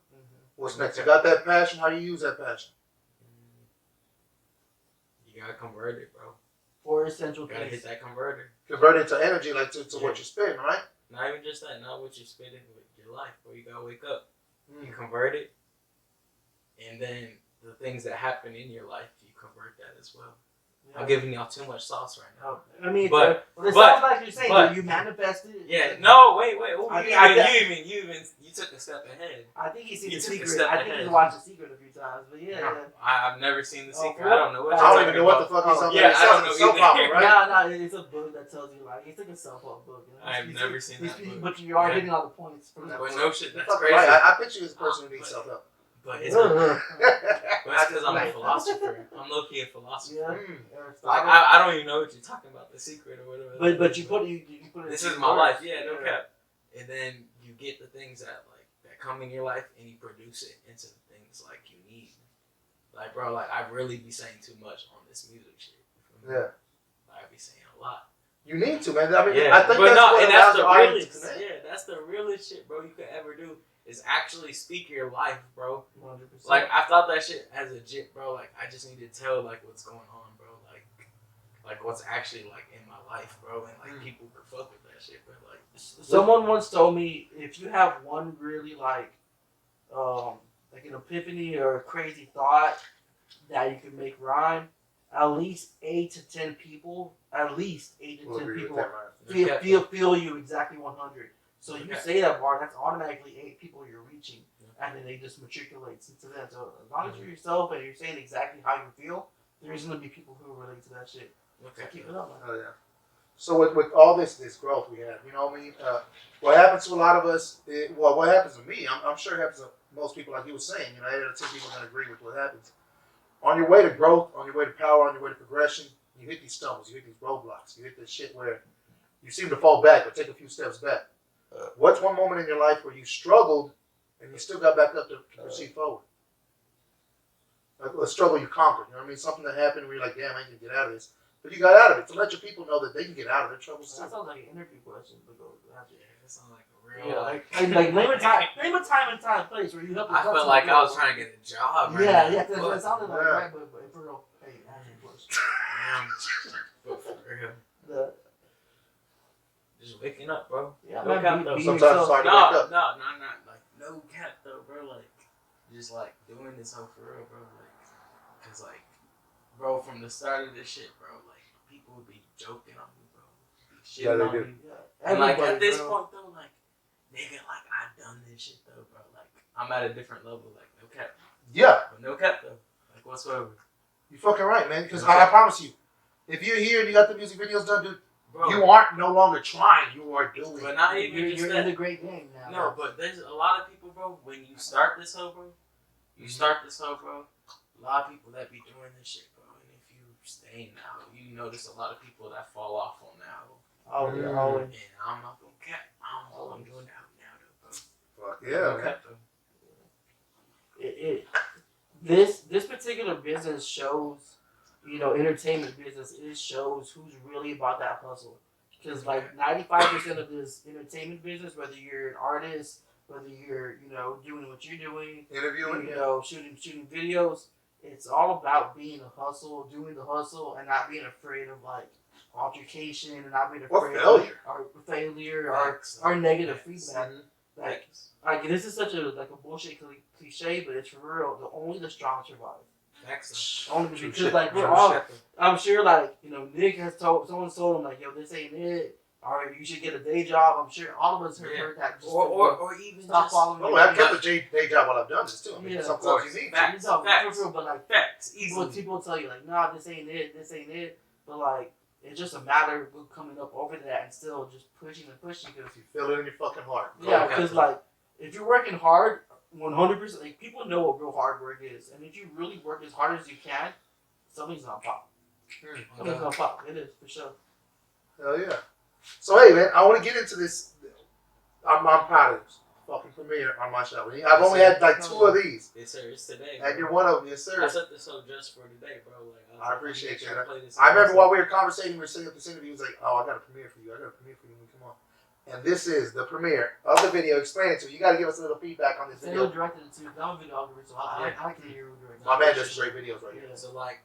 What's next? You got that passion? How do you use that passion? You gotta convert it, bro. 4 essential things. You gotta hit that converter. Convert it to energy, like to what you're spitting, right? Not even just that, not what you're spitting, with your life, bro. You gotta wake up. You convert it, and then the things that happen in your life, you convert that as well. Yeah. I'm giving y'all too much sauce right now. I mean, but it sounds like you're saying you manifested it. Yeah, no, wait. Ooh, you took a step ahead. I think he's seen The Secret. I think he's watched The Secret a few times, but yeah. No, I've never seen The Secret. I don't know what. I don't even know what the fuck he's talking about. Yeah, I don't know either. Right? No, it's a book that tells you like it's like a self-help book. You know? I've never seen that book. But you are hitting all the points from that. But no shit, that's crazy. Right. I picture you as a person who needs self-help. But it's because I'm a philosopher. I'm low-key a philosopher. Yeah. Like, I don't even know what you're talking about, The Secret or whatever. But you put it. This is my life. Yeah, no cap. And then you get the things that come in your life and you produce it into the things like you need. Like, bro, like I really be saying too much on this music shit. Yeah. I be saying a lot. You need to, man. I mean, yeah. I think that's the realest. Yeah, that's the realest shit, bro, you could ever do. Is actually speak your life, bro. 100%. Like, I thought that shit as a jit, bro. Like, I just need to tell, like, what's going on, bro. Like what's actually, like, in my life, bro. And, like, people could fuck with that shit, but, like... Someone once told me, if you have one really, like an epiphany or a crazy thought that you can make rhyme, at least 8 to 10 people, feel you exactly 100. So you say that bar, that's automatically 8 people you're reaching, and then they just matriculates into that. So as long as you're yourself and you're saying exactly how you feel, there's gonna be people who relate to that shit. So keep it up, man. Oh yeah. So with all this growth we have, you know what I mean? What happens to a lot of us? What happens to me? I'm sure it happens to most people, like you were saying. You know, 8 out of 10 people are gonna agree with what happens. On your way to growth, on your way to power, on your way to progression, you hit these stumbles, you hit these roadblocks, you hit this shit where you seem to fall back or take a few steps back. What's one moment in your life where you struggled and you still got back up to proceed forward? Like a struggle you conquered, you know what I mean? Something that happened where you're like, damn, I can get out of this. But you got out of it to let your people know that they can get out of their troubles too. That sounds like an interview question. But that sounds like a real... like name a time and time place where you help. I felt like I was trying to get a job. Right yeah, that's what it sounded like, right? But for real, hey, ask me a question. But for real. Just waking up, bro. Yeah, no cap though. Sometimes it's hard to wake up. No cap though, bro. Like, just like doing this whole for real, bro. Like, cause like, bro, from the start of this shit, bro, like people would be joking on me, bro. Shitting on me. Yeah. And like at this point though, like, nigga, like I done this shit though, bro. Like I'm at a different level, like no cap. Yeah. But no cap though, like whatsoever. You fucking right, man. Because I promise you, if you're here and you got the music videos done, dude. Bro, you aren't no longer trying. You are doing. But not even you're in the great game now. No, bro. But there's a lot of people, bro. When you start this hoe, bro, a lot of people that be doing this shit, bro. And if you stay now, you notice a lot of people that fall off on now. Oh yeah, and I'm not gonna cap. I don't know what I'm doing now, though, bro. Fuck yeah, man. this particular business shows, entertainment business, it shows who's really about that hustle. Because like 95% of this entertainment business, whether you're an artist, whether you're doing what you're doing, interviewing, shooting videos, it's all about being a hustle, doing the hustle, and not being afraid of like altercation, and not being afraid of failure or negative feedback. Like this is such a bullshit cliche, but it's for real. Only the strong survive. Only because like we're all. I'm sure like Nick has told someone's told him like, yo, this ain't it. Or you should get a day job. I'm sure all of us have heard that. Or even stop just following. Oh, I've kept a day job while I've done this too. I mean, sometimes you need facts, but like facts. People tell you like, nah, this ain't it. But like, it's just a matter of coming up over that and still just pushing because you feel it in your fucking heart. Yeah, because like if you're working hard, 100%, like people know what real hard work is, and if you really work as hard as you can, something's gonna pop. Something's gonna pop. It is for sure. Hell yeah. So hey man, I want to get into this. I'm proud of this fucking premiere on my show. I've only had like 2 of these. Yes sir, it's today. And you're one of them, yes sir. I set this up just for today, bro. Like I appreciate that. I remember while we were conversating, we were setting up this interview. He was like, "Oh, I got a premiere for you. When you come on." And this is the premiere of the video. Explain it to me. You got to give us a little feedback on this video. Who directed it to? I'm a videographer, so I can hear who directed it. My man does great videos right here. So like,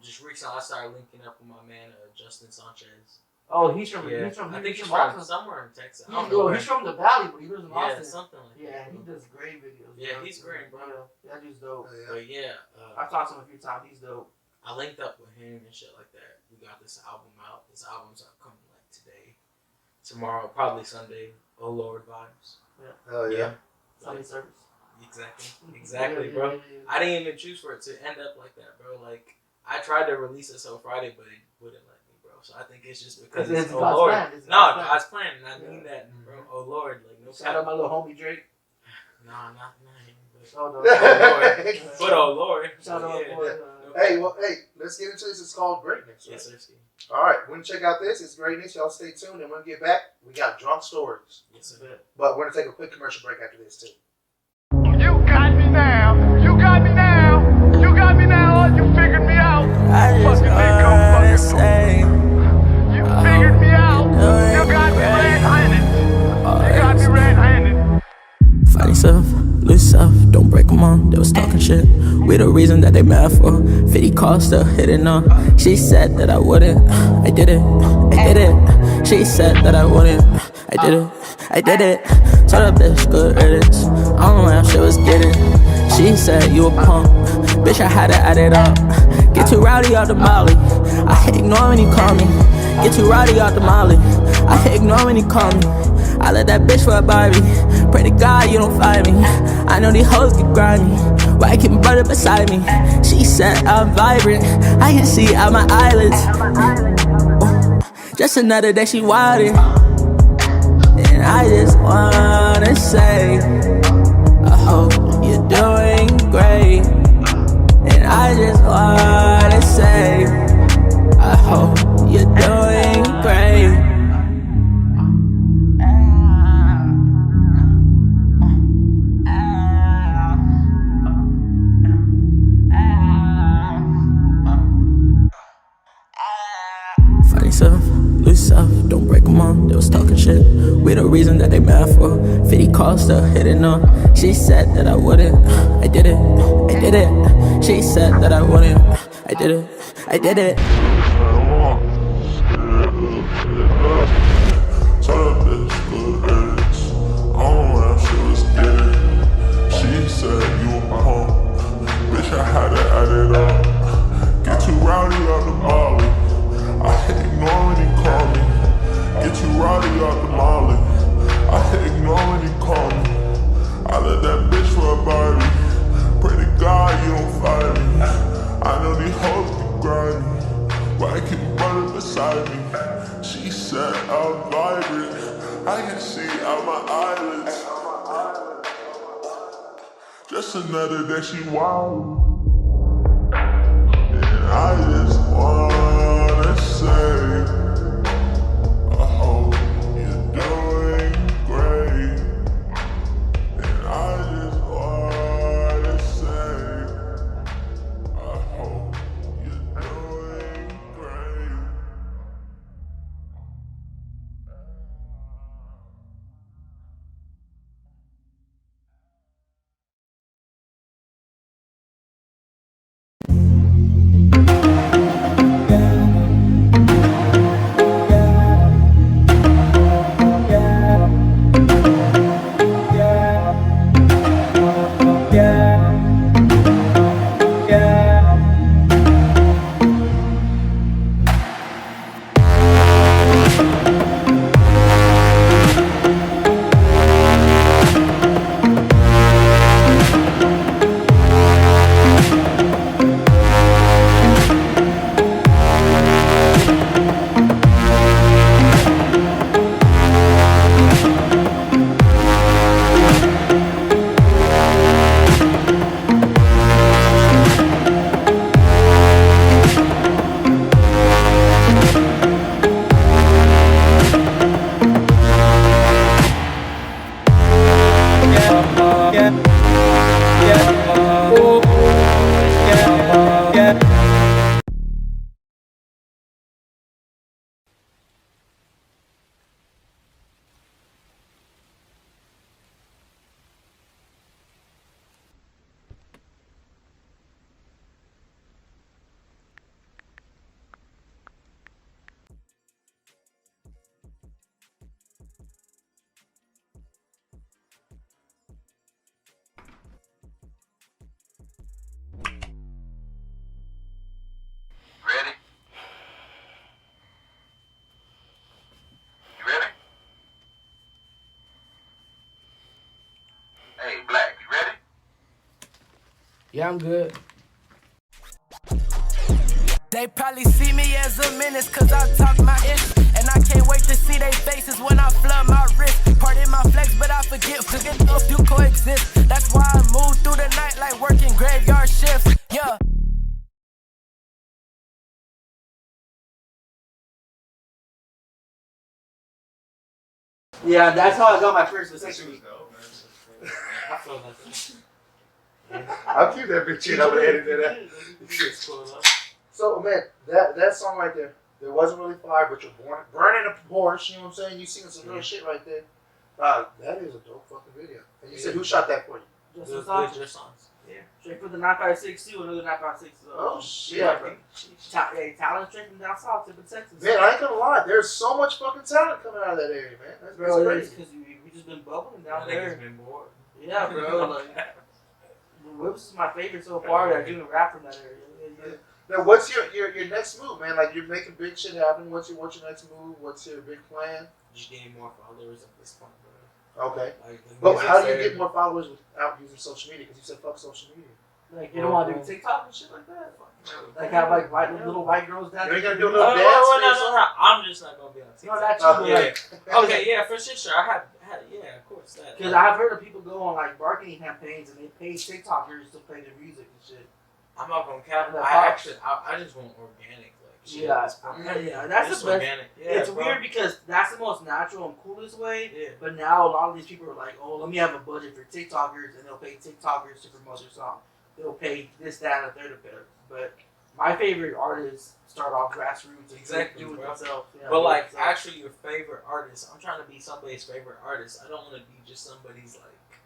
just recently I started linking up with my man Justin Sanchez. Oh, he's from I think he's from somewhere in Texas. I don't know. He's from the Valley, but he lives in Austin. Yeah, something like that. Yeah, he does great videos. Yeah, he's great, bro. That dude's dope. But yeah, I've talked to him a few times. He's dope. I linked up with him and shit like that. We got this album out. This album's coming like today, tomorrow, probably Sunday. Oh Lord vibes. Yeah. Oh yeah. Sunday service. Exactly, bro. I didn't even choose for it to end up like that, bro. Like I tried to release it so Friday, but it wouldn't let me, bro. So I think it's just because it's oh God's Lord. Plan. God's plan, and I mean that, bro. Oh Lord, like no. Shout out my little homie Drake. Nah, not him. But oh Lord. But oh Lord. Shout out boy. Hey, let's get into this. It's called Greatness. Right? Yes, sir. All right, we're gonna check out this. It's Greatness. Y'all stay tuned, and when we get back, we got drunk stories. Yes, sir. But we're gonna take a quick commercial break after this too. You got me now. You got me now. You got me now. You figured me out. I just wanna say, you figured me out. You got me red-handed. You got me red-handed. Funny stuff, loose stuff, don't break them on. They was talking shit. We the reason that they mad for. 50 calls still hitting on. She said that I wouldn't. I did it. I did it. She said that I wouldn't. I did it. I did it. Told that bitch good riddance. I don't know how shit was getting. She said you a punk. Bitch, I had to add it up. Get too rowdy out the molly. I hate ignore when you call me. Get too rowdy out the molly. I hate ignore when you call me. I let that bitch for a Barbie. Pray to God you don't find me. I know these hoes get grimy. Why I keep my brother beside me? She said I'm vibrant. I can see out my eyelids. Just another day she wildin'. And I just wanna say, I hope you're doing great. And I just wanna say, I hope you're doing great. Funny stuff, loose stuff, don't break them on. They was talking shit. We the reason that they mad for. 50 calls still hitting on. She said that I wouldn't. I did it. I did it. She said that I wouldn't. I did it. I did it. She said you a punk. Bitch, I had to add it up. Get too rowdy out the molly. I hate ignore when you call me. Get too rowdy out the molly. I hate ignore when you call me. I let that bitch for a Barbie. Pray to God you don't fire me. I know these hoes get grimy. Why I keep my brother beside me? She said I'm vibrant. I can see out my eyelids. Just another day she wild. And I just wanna say, I hope you're doing great. And I just wanna say, Yeah, I'm good. They probably see me as a menace cause I talk my ish. And I can't wait to see their faces when I flood my wrist. Pardon my flex, but I forget if you coexist. That's why I move through the night like working graveyard shifts. Yeah. Yeah, that's how I got my first vasectomy. I feel like I'll keep that bitch in. I'm gonna edit that. So man, that song right there, it wasn't really fire, but you're burning a Porsche. You know what I'm saying? You seen some real shit right there. That is a dope fucking video. And you said who shot that for you? Just songs. Yeah. Straight from the 956 too, another 956. Oh shit, yeah, bro. Talent straight from down south, tip of Texas. Man, I ain't gonna lie. There's so much fucking talent coming out of that area, man. That's crazy. Because we just been bubbling down That there. nigga's been bored. Yeah, bro. Like, Whips is my favorite so far. That doing rap from that area. Yeah. Now, what's your next move, man? Like you're making big shit happen. What's your next move? What's your big plan? Just getting more followers at this point, bro. Okay. Like, but how do you get more followers without using social media? Because you said fuck social media. Like you don't want to do TikTok and shit like that. Like have like little white girls down there. You ain't gonna do a little dance. No. I'm just not gonna be on TikTok. No, that's true. Okay, yeah, for sure. I had, yeah, of course that. Because I've heard of people go on like marketing campaigns and they pay TikTokers to play their music and shit. I'm not gonna cap. I just want organic. Yeah, that's just the best. organic. Yeah, it's weird because that's the most natural and coolest way. Yeah. But now a lot of these people are like, oh, let me have a budget for TikTokers, and they'll pay TikTokers to promote their song. They'll pay this, that, and a third of it. But my favorite artists start off grassroots and do it themselves. Yeah, but like, actually, your favorite artist. I'm trying to be somebody's favorite artist. I don't want to be just somebody's like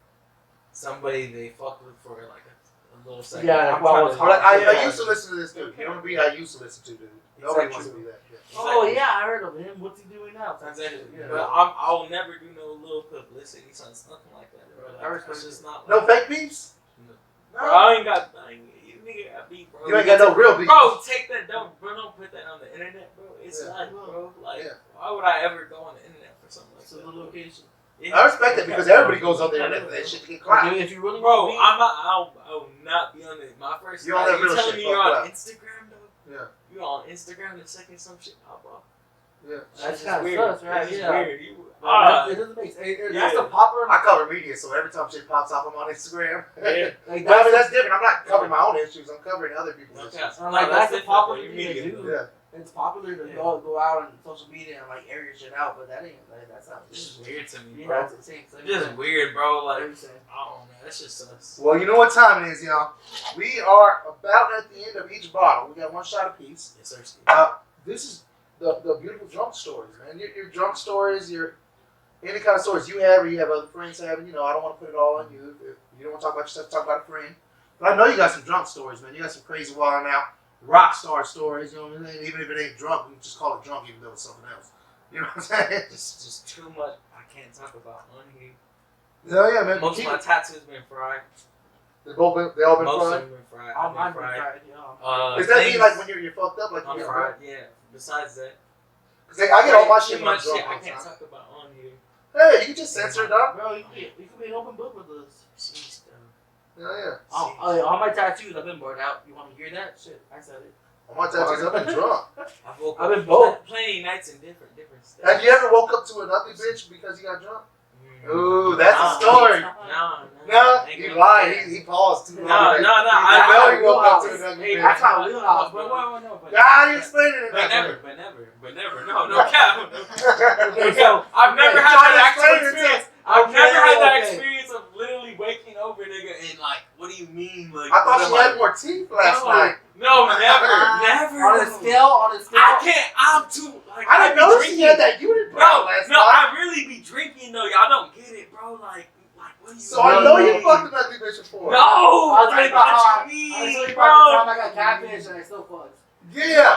somebody they fuck with for like a little second. Yeah, I used to listen to this dude. You know what I mean? I used to listen to dude. Nobody wants to be that. Yeah. Oh yeah, I heard of him. What's he doing now? Exactly. Yeah. But I will never do no little publicity stunts, nothing like that, bro. Like, that's just not. No fake beefs. No. Bro, I ain't got. Nigga got beef, bro. You ain't got no real beef. Bro, take that. Don't put that on the internet, bro. It's not, bro. Like, why would I ever go on the internet for something like that? It's a location. Yeah. I respect that because everybody goes on the internet for that shit to get clout. If you really, bro, I will not be on it. My first. You telling me you're on Instagram, though? Yeah. You on Instagram the second some shit pop off. Yeah. That's kind of weird, right? That's Yeah. Weird. It doesn't make sense. That's the popular. I cover media, so every time shit pops off, I'm on Instagram. Yeah. Like I mean, that's different. I'm not covering my own issues. I'm covering other people's issues. Like that's the popular thing to do. Yeah. It's popular to go out on social media and like air your shit out, but that ain't that's not. This is weird to me, Yeah, bro. it's insane. This is weird, bro. Like, I don't know. That's just us. Well, you know what time it is, y'all. We are about at the end of each bottle. We got one shot apiece. Yes, sir. This is the beautiful drunk stories, man. Your drunk stories, your any kind of stories you have or you have other friends having. You know, I don't want to put it all on you. If you don't want to talk about yourself, talk about a friend. But I know you got some drunk stories, man. You got some crazy wild and out rock star stories. You know what I mean? Even if it ain't drunk, we just call it drunk, even though it's something else. You know what I'm saying? Just too much. I can't talk about on here. Hell yeah, man. Most of my tattoos been fried. They all been fried. Most of them been fried. All mine been fried. Does that mean like when you're fucked up, like I'm you're fried? Yeah. Besides that. Cause I get all my shit too when I'm much drunk. shit I can't talk about on here. Hey, you can just censor it up. Bro, you can be an open book with us. Jeez, though. Yeah. All my tattoos, I've been burned out. You want to hear that? Shit, I said it. All my tattoos, I've been drunk. I've been both. Plenty nights in different states. Have you ever woke up to an ugly bitch because you got drunk? Ooh, that's a story. No, he lied. He paused too long. No. I know he woke up to an ugly bitch. That's my wheelhouse, bro. Ah, you explained it. But never. No cap. So I've never had that actual experience. I've never had that experience of literally waking over, nigga, and like, what do you mean? Like, I thought she had more teeth last night. No, never. On a scale. I can't. I'm too. Like, I didn't know she had that unit brown last night. No, I really be drinking though. Y'all don't get it, bro. Like what do you? So I know you fucked an ugly bitch before. No, I'll tell you about how what you I'll tell you mean, about the time bro? I got catfish and I still fucked. Yeah.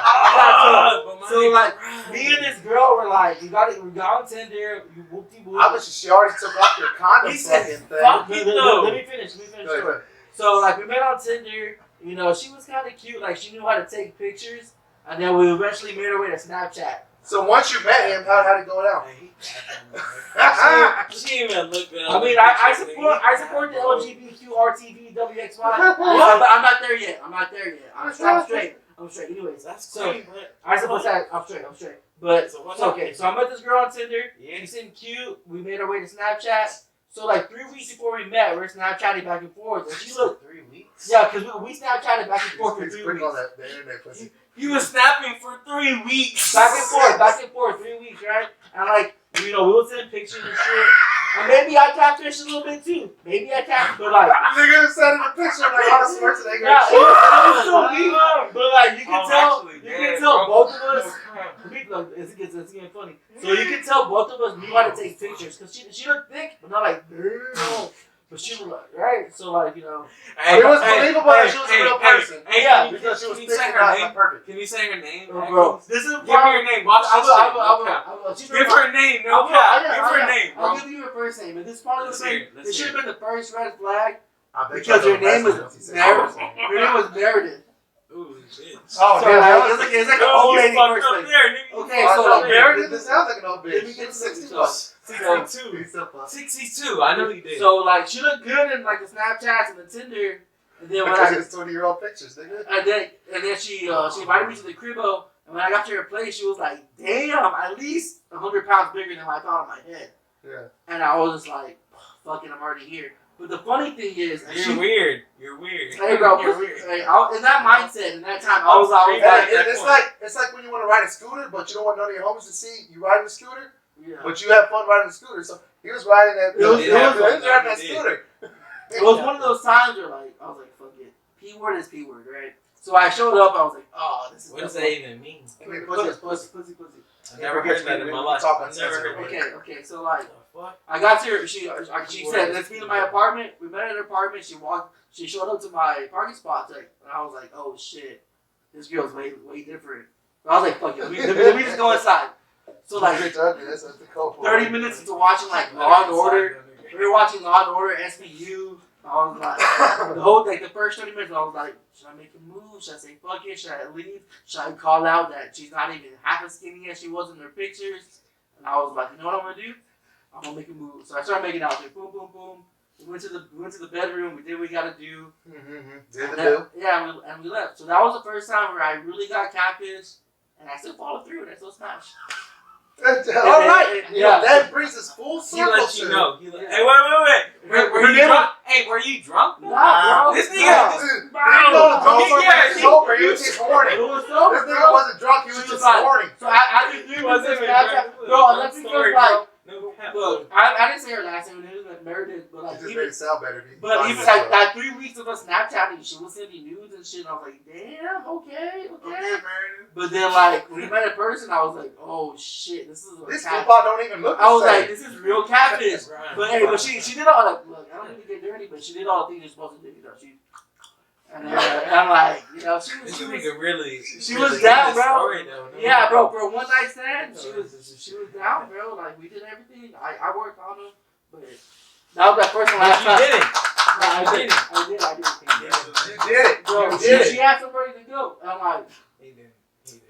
So like, me and this girl were like, we got on Tinder, you whoop-de-whoop. Obviously, she already took off your condom fucking thing. Let me finish the story. So like, we met on Tinder. You know, she was kind of cute. Like, she knew how to take pictures. And then we eventually made our way to Snapchat. So once you met him, how did it go down? She didn't even look good. I mean, I support the LGBTQ RTV WXY. But I'm not there yet. I'm straight. Anyways, That's so great, but I suppose that I'm straight. But So what's so, okay, so I met this girl on Tinder. Yeah. She seemed cute. We made our way to Snapchat. So like 3 weeks before we met, we're Snapchatting back and forth. And she looked 3 weeks. yeah, because we Snapchatted back and forth for 3 Quick on weeks. the internet pussy. He was snapping for 3 weeks. Back and forth, 3 weeks, right? And like, you know, we would send pictures and shit. And maybe I catfished a little bit too. Maybe I catfished, but like, Nigga sending a picture of like Arnold Schwarzenegger. yeah, it was so weird. But like, you can actually, tell both of us. Look, it's getting funny. So you can tell both of us knew how to take pictures because she looked thick, but not like damn. But she was like, right? So like, you know, It was believable that she was a real person. yeah, Because she was can you thick say and her not name? perfect. Can you say her name? bro. This is Give me her name. Watch this shit. I will. Give her a name. No cap. Give her a name, bro. I'll give you her first name, and this probably Let's was hear like it. this should have been the first red flag I bet because y'all her name know was the rest of Meredith. it. Her name was Meredith. Ooh, shit. Oh, So damn. like, it's like an old lady first name. Okay, so like Meredith, this sounds like an old Let me bitch. get She's to 60 this. plus. 62. He's so plus. 62. I know you did. So like she looked good in like the Snapchats and the Tinder, and then when Because I it's 20-year-old pictures, nigga. and then she invited me to the cribbo, and when I got to her place, she was like, "Damn, at least 100 pounds bigger than what I thought in my head." Yeah. And I was just like, "Fuck it, I'm already here." But the funny thing is, You're weird. You're weird. Hey, bro, You're weird. hey, in that mindset, in that time, I was like, It's like when you want to ride a scooter, but you don't want none of your homies to see you riding a scooter, yeah. but you have fun riding a scooter. So he was riding that. It was riding that scooter. It was one of those times where like I was like, "Fuck it, P word is P word, right?" So I showed up. I was like, "Oh, this is." What does that even mean? Pussy. I've never heard that in my life. I've never heard that. Okay. So like, I got to her. She said, "Let's meet in my apartment." We met at her apartment. She showed up to my parking spot. And I was like, "Oh shit, this girl's way different." But I was like, "Fuck it, let me just go inside." So like, 30 minutes into watching like Law and Order. We were watching Law and Order, SVU. I was like, the first 30 minutes, I was like, should I make a move? Should I say fuck it? Should I leave? Should I call out that she's not even half as skinny as she was in her pictures? And I was like, you know what I'm gonna do? I'm gonna make a move. So I started making out there. Boom, boom, boom. We went to the bedroom. We did what we gotta do. Yeah, and we left. So that was the first time where I really got catfished, and I still followed through, and I still smashed. All right. Yeah, that brings us full circle. He let you know. Hey, wait. Were you drunk? Hey, were you drunk? Nah, bro. This nigga. He was sober. He was just horny. It was sober, This nigga wasn't drunk. He was just horny. So I didn't do Wasn't this. even Bro, unless he was like, No cap. look, I didn't say her last name. It was like Meredith, but like It just even. made it sound better. But even like that 3 weeks of us Snapchatting, she was sending nudes and shit. And I was like, damn, okay. But then like when we met in person, I was like, oh shit, this is This cat. Tupac don't even look the I was same. like, this is real catfish. But hey, but she did all like, look, I don't mean to get dirty, but she did all the things you're supposed to do. You know, and I'm like, you know, she was down, bro. Story, though, no? Yeah, bro, for a one night stand, she was down, bro. Like we did everything. I worked on them, but that was that first and last time. You didn't. I did. You did it. Bro, You did she it. had somebody to go. I'm like, He didn't.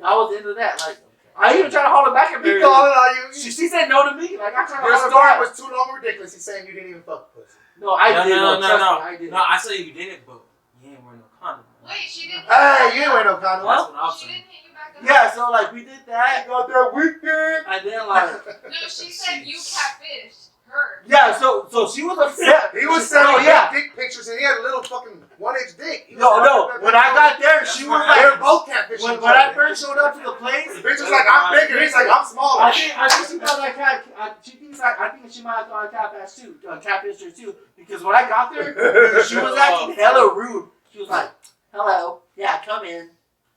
I was into that. Like, I even tried to hold her back at He Mary. calling on you. She said no to me. Like I tried to Your hold her story back. was too long and ridiculous. He's saying you didn't even fuck pussy. No, I did. No. Trust me, I did. No, I said you didn't, but you ain't wear no condom. Wait, she didn't. Hey, you ain't wearing no condom. That's what I was She saying. didn't hit you back up. Yeah, so like we did that. Got that weekend. And then like, No, she said you catfished her. yeah, so she was upset. He was sending yeah. dick pictures and he had a little fucking 1-inch dick. He was No. fucking- When I got there, she was They were like, both catfish. when I first showed up to the place, The bitch was like, I'm bigger. He's like, I'm smaller. I think she thought I cat. I think she might have thought I catfish too, catfished her too. Because when I got there, she was acting hella rude. She was like, "Hello, yeah, come in."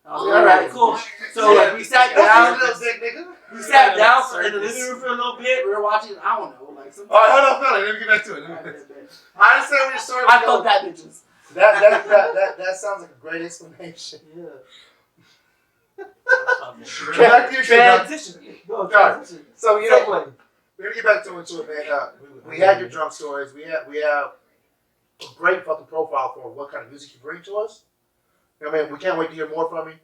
I was like, "All right, cool." So like, we sat down. Little dick nigga. We sat down in the living room for a little bit. We were watching. I don't know, like some. All right, hold on, fella. Let me get back to it. I understand where your story was I going. felt that bitches. That sounds like a great explanation. Yeah. Back to your shit, dog. Transition. Go transition. So you know, Segue. we're gonna get back to it, man. We had your drunk stories. We have a great fucking profile for what kind of music you bring to us. You know what I mean? We can't wait to hear more from you.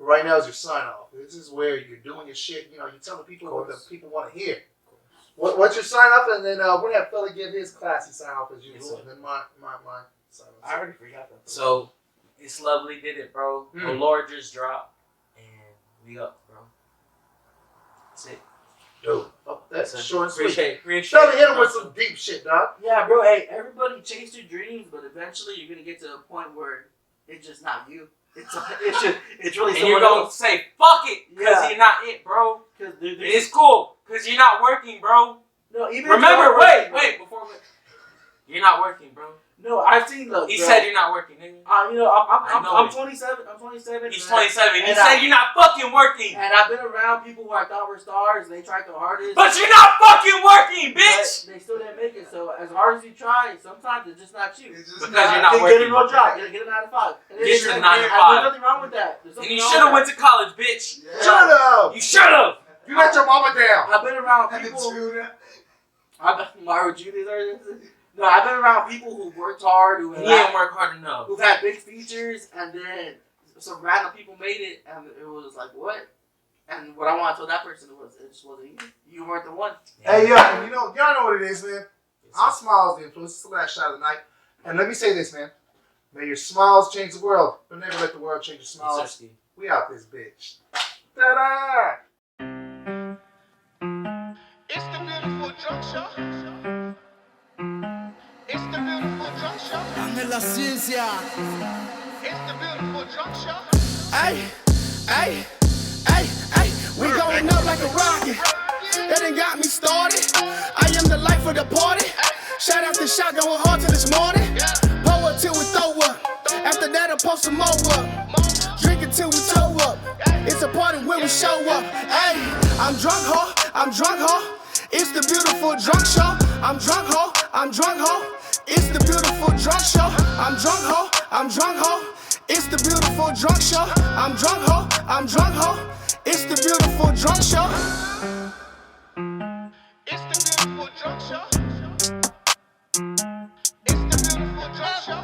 But right now is your sign off. This is where you're doing your shit. You know, you're telling people what the people want to hear. What's your sign off? And then we're gonna have Fella give his classy sign off as usual. And then my sign off. I already forgot that. So it's Lovelydidit, bro. The Lord just dropped, and we up, bro. That's it. Dope. Oh, that's short and sweet. Appreciate Fella hit him with some deep shit, dog. Yeah, bro. Hey, everybody chase their dreams, but eventually you're gonna get to a point where it's just not you. It's really and someone you're gonna else. say fuck it because you're not it, bro. Because it's cool because you're not working, bro. No, even remember, if wait, before you're not working, bro. No, I've seen the. He said you're not working, nigga. You know, I'm it. 27. I'm 27. He's 27. You said you're not fucking working. And I've been around people who I thought were stars. And they tried their hardest. But you're not fucking working, bitch. But they still didn't make it. So as hard as you try, sometimes it's just not you. Because you're not working. Get a real job. Get a 9 to 5. Get your 9 to 5. There's nothing wrong with that. And you should have went to college, bitch. Yeah. Shut up. You should have. You let your mama down. I've been around people. No, I've been around people who worked hard, who didn't work hard enough, who've had big features, and then some random people made it, and it was like, what? And what I want to tell that person was, it just wasn't you. You weren't the one. Hey, yo, y'all know what it is, man. Our smiles the influence. It's the last shot of the night. And let me say this, man. May your smiles change the world, but never let the world change your smiles. We out this bitch. Ta-da! It's the beautiful drunk show. It's the beautiful drunk show. Dame la ciencia. It's the beautiful drunk show. Ay, ay, ay, ay. We going up like a rocket. That done got me started. I am the life of the party. Shout out to shot going hard till this morning. Pour up till we throw up. After that I'll post some more up. Drink it till we toe up. It's a party when we show up. Ay, I'm drunk, ho. I'm drunk, ho. It's the beautiful drunk show. I'm drunk, ho. I'm drunk, ho. It's the beautiful drunk show. I'm drunk, ho. I'm drunk, ho. It's the beautiful drunk show. I'm drunk, ho. I'm drunk, ho. It's the beautiful drunk show. It's the beautiful drunk show. It's the beautiful drunk show.